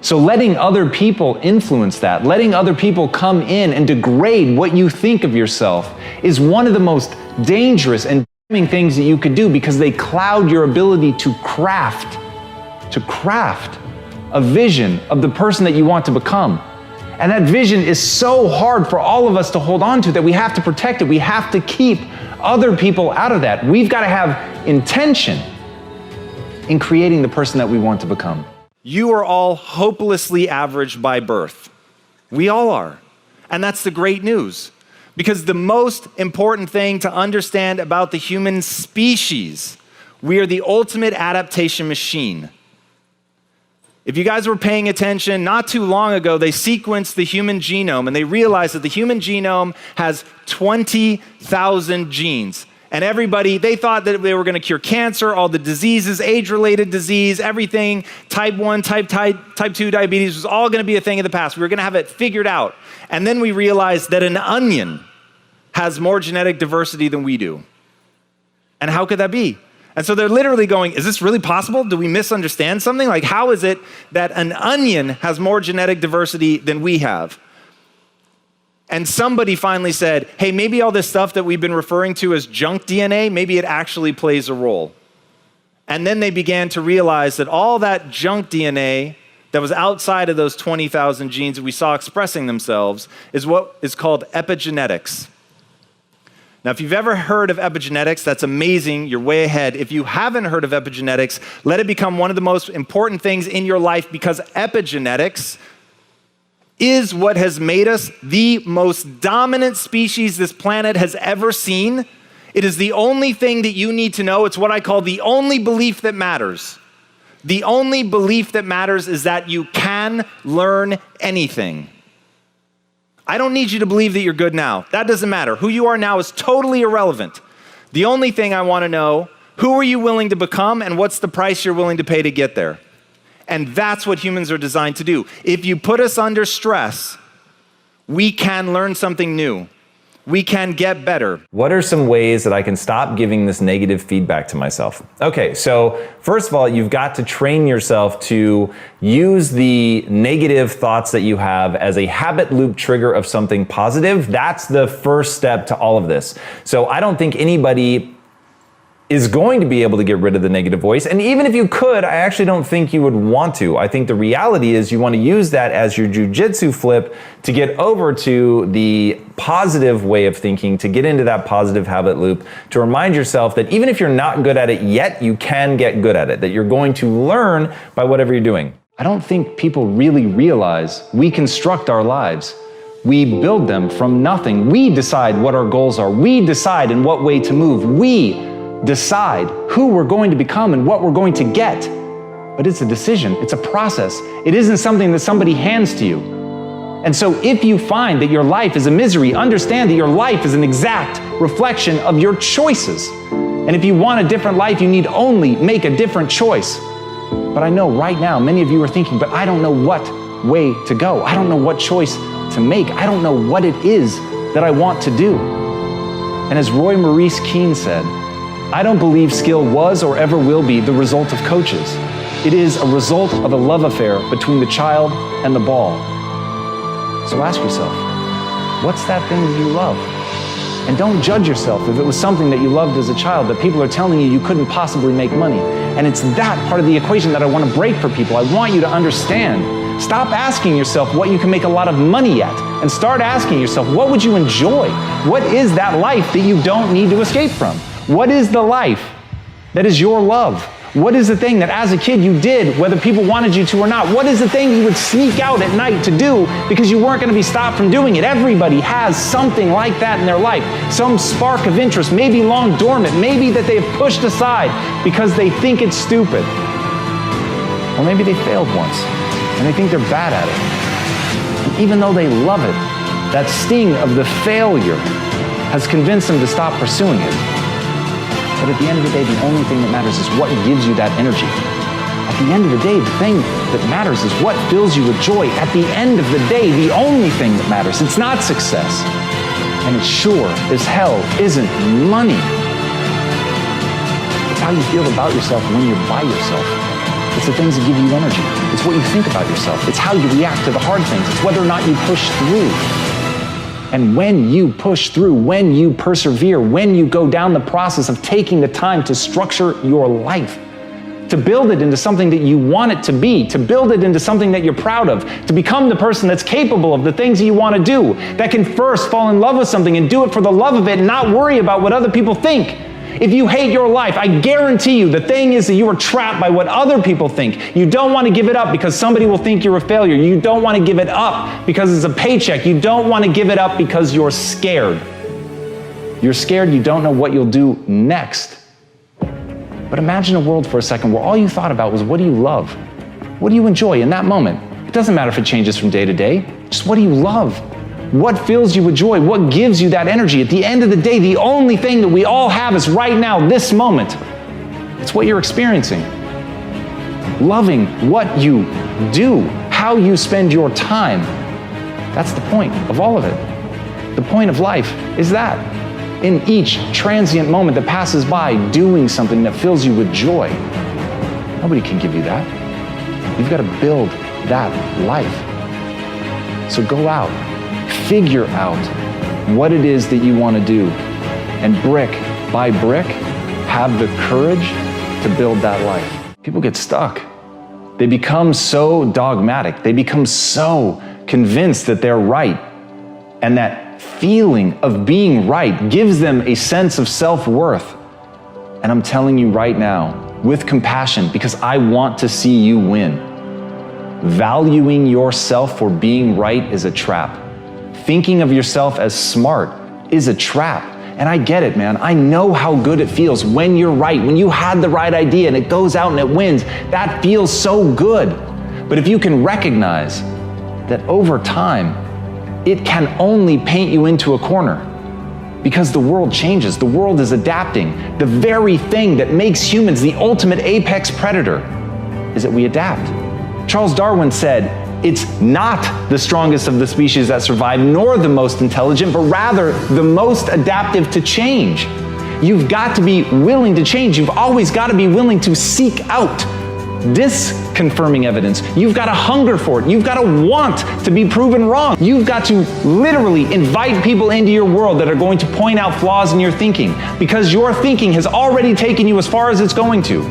So letting other people influence that, letting other people come in and degrade what you think of yourself is one of the most dangerous and damning things that you could do, because they cloud your ability to craft a vision of the person that you want to become. And that vision is so hard for all of us to hold on to that we have to protect it. We have to keep other people out of that. We've got to have intention in creating the person that we want to become. You are all hopelessly average by birth. We all are. And that's the great news. Because the most important thing to understand about the human species, we are the ultimate adaptation machine. If you guys were paying attention, not too long ago, they sequenced the human genome and they realized that the human genome has 20,000 genes. And everybody, they thought that they were going to cure cancer, all the diseases, age-related disease, everything, type 1, type 2 diabetes was all going to be a thing of the past. We were going to have it figured out. And then we realized that an onion has more genetic diversity than we do. And how could that be? And so they're literally going, is this really possible? Do we misunderstand something? Like, how is it that an onion has more genetic diversity than we have? And somebody finally said, hey, maybe all this stuff that we've been referring to as junk DNA, maybe it actually plays a role. And then they began to realize that all that junk DNA that was outside of those 20,000 genes that we saw expressing themselves is what is called epigenetics. Now, if you've ever heard of epigenetics, that's amazing. You're way ahead. If you haven't heard of epigenetics, let it become one of the most important things in your life, because epigenetics is what has made us the most dominant species this planet has ever seen. It is the only thing that you need to know. It's what I call the only belief that matters. The only belief that matters is that you can learn anything. I don't need you to believe that you're good now. That doesn't matter. Who you are now is totally irrelevant. The only thing I want to know, who are you willing to become and what's the price you're willing to pay to get there? And that's what humans are designed to do. If you put us under stress, we can learn something new. we can get better. What are some ways that I can stop giving this negative feedback to myself? Okay, so first of all, you've got to train yourself to use the negative thoughts that you have as a habit loop trigger of something positive. That's the first step to all of this. So I don't think anybody is going to be able to get rid of the negative voice. And even if you could, I actually don't think you would want to. I think the reality is you want to use that as your jujitsu flip to get over to the positive way of thinking, to get into that positive habit loop, to remind yourself that even if you're not good at it yet, you can get good at it, that you're going to learn by whatever you're doing. I don't think people really realize we construct our lives. We build them from nothing. We decide what our goals are. We decide in what way to move. We decide who we're going to become and what we're going to get. But it's a decision, it's a process. It isn't something that somebody hands to you. And so if you find that your life is a misery, understand that your life is an exact reflection of your choices. And if you want a different life, you need only make a different choice. But I know right now, many of you are thinking, but I don't know what way to go. I don't know what choice to make. I don't know what it is that I want to do. And as Roy Maurice Keane said, I don't believe skill was or ever will be the result of coaches. It is a result of a love affair between the child and the ball. So ask yourself, what's that thing that you love? And don't judge yourself if it was something that you loved as a child that people are telling you couldn't possibly make money. And it's that part of the equation that I want to break for people. I want you to understand. Stop asking yourself what you can make a lot of money at, and start asking yourself, what would you enjoy? What is that life that you don't need to escape from? What is the life that is your love? What is the thing that as a kid you did, whether people wanted you to or not? What is the thing you would sneak out at night to do because you weren't going to be stopped from doing it? Everybody has something like that in their life. Some spark of interest, maybe long dormant, maybe that they've pushed aside because they think it's stupid. Or maybe they failed once and they think they're bad at it. And even though they love it, that sting of the failure has convinced them to stop pursuing it. But at the end of the day, the only thing that matters is what gives you that energy. At the end of the day, the thing that matters is what fills you with joy. At the end of the day, the only thing that matters, it's not success. And it sure as hell isn't money. It's how you feel about yourself when you're by yourself. It's the things that give you energy. It's what you think about yourself. It's how you react to the hard things. It's whether or not you push through. And when you push through, when you persevere, when you go down the process of taking the time to structure your life, to build it into something that you want it to be, to build it into something that you're proud of, to become the person that's capable of the things that you want to do, that can first fall in love with something and do it for the love of it and not worry about what other people think. If you hate your life, I guarantee you the thing is that you are trapped by what other people think. You don't want to give it up because somebody will think you're a failure. You don't want to give it up because it's a paycheck. You don't want to give it up because you're scared. You're scared you don't know what you'll do next. But imagine a world for a second where all you thought about was what do you love? What do you enjoy in that moment? It doesn't matter if it changes from day to day. Just what do you love? What fills you with joy? What gives you that energy? At the end of the day, the only thing that we all have is right now, this moment. It's what you're experiencing. Loving what you do, how you spend your time. That's the point of all of it. The point of life is that. In each transient moment that passes by, doing something that fills you with joy. Nobody can give you that. You've got to build that life. So go out. Figure out what it is that you want to do, and brick by brick, have the courage to build that life. People get stuck. They become so dogmatic. They become so convinced that they're right, and that feeling of being right gives them a sense of self-worth. And I'm telling you right now, with compassion, because I want to see you win, valuing yourself for being right is a trap. Thinking of yourself as smart is a trap. And I get it, man. I know how good it feels when you're right, when you had the right idea and it goes out and it wins. That feels so good. But if you can recognize that over time, it can only paint you into a corner because the world changes. The world is adapting. The very thing that makes humans the ultimate apex predator is that we adapt. Charles Darwin said, It's not the strongest of the species that survive, nor the most intelligent, but rather the most adaptive to change. You've got to be willing to change. You've always got to be willing to seek out disconfirming evidence. You've got to hunger for it. You've got to want to be proven wrong. You've got to literally invite people into your world that are going to point out flaws in your thinking, because your thinking has already taken you as far as it's going to.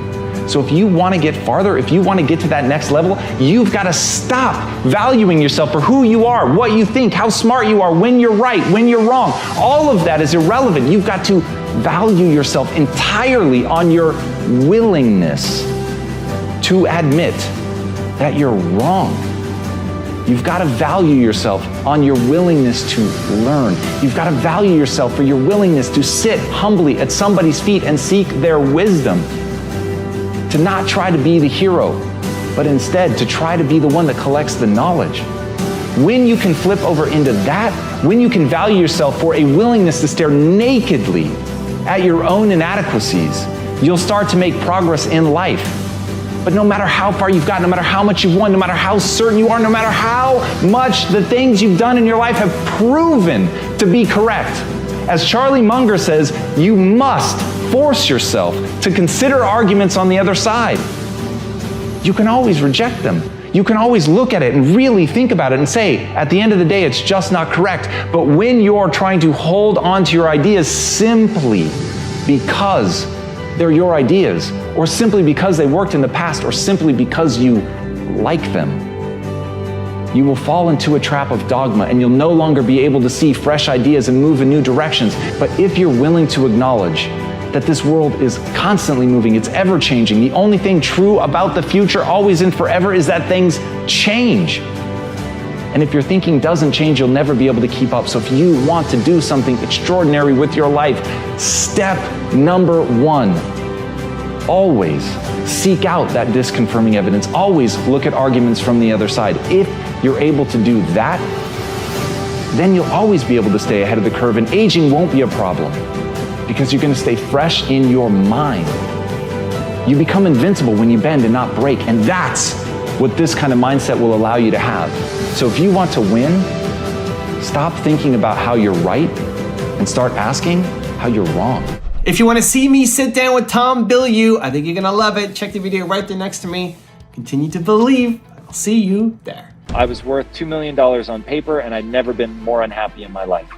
So if you want to get farther, if you want to get to that next level, you've got to stop valuing yourself for who you are, what you think, how smart you are, when you're right, when you're wrong. All of that is irrelevant. You've got to value yourself entirely on your willingness to admit that you're wrong. You've got to value yourself on your willingness to learn. You've got to value yourself for your willingness to sit humbly at somebody's feet and seek their wisdom. To not try to be the hero, but instead to try to be the one that collects the knowledge. When you can flip over into that, when you can value yourself for a willingness to stare nakedly at your own inadequacies, you'll start to make progress in life. But no matter how far you've got, no matter how much you've won, no matter how certain you are, no matter how much the things you've done in your life have proven to be correct, as Charlie Munger says, you must force yourself to consider arguments on the other side. You can always reject them. You can always look at it and really think about it and say, at the end of the day, it's just not correct. But when you're trying to hold on to your ideas simply because they're your ideas, or simply because they worked in the past, or simply because you like them, you will fall into a trap of dogma, and you'll no longer be able to see fresh ideas and move in new directions. But if you're willing to acknowledge that this world is constantly moving, it's ever changing, the only thing true about the future, always and forever, is that things change. And if your thinking doesn't change, you'll never be able to keep up. So if you want to do something extraordinary with your life, step number one, always seek out that disconfirming evidence. Always look at arguments from the other side. If you're able to do that, then you'll always be able to stay ahead of the curve, and aging won't be a problem because you're going to stay fresh in your mind. You become invincible when you bend and not break, and that's what this kind of mindset will allow you to have. So if you want to win, stop thinking about how you're right and start asking how you're wrong. If you want to see me sit down with Tom Bilyeu, I think you're going to love it. Check the video right there next to me. Continue to believe. I'll see you there. I was worth $2 million on paper, and I'd never been more unhappy in my life.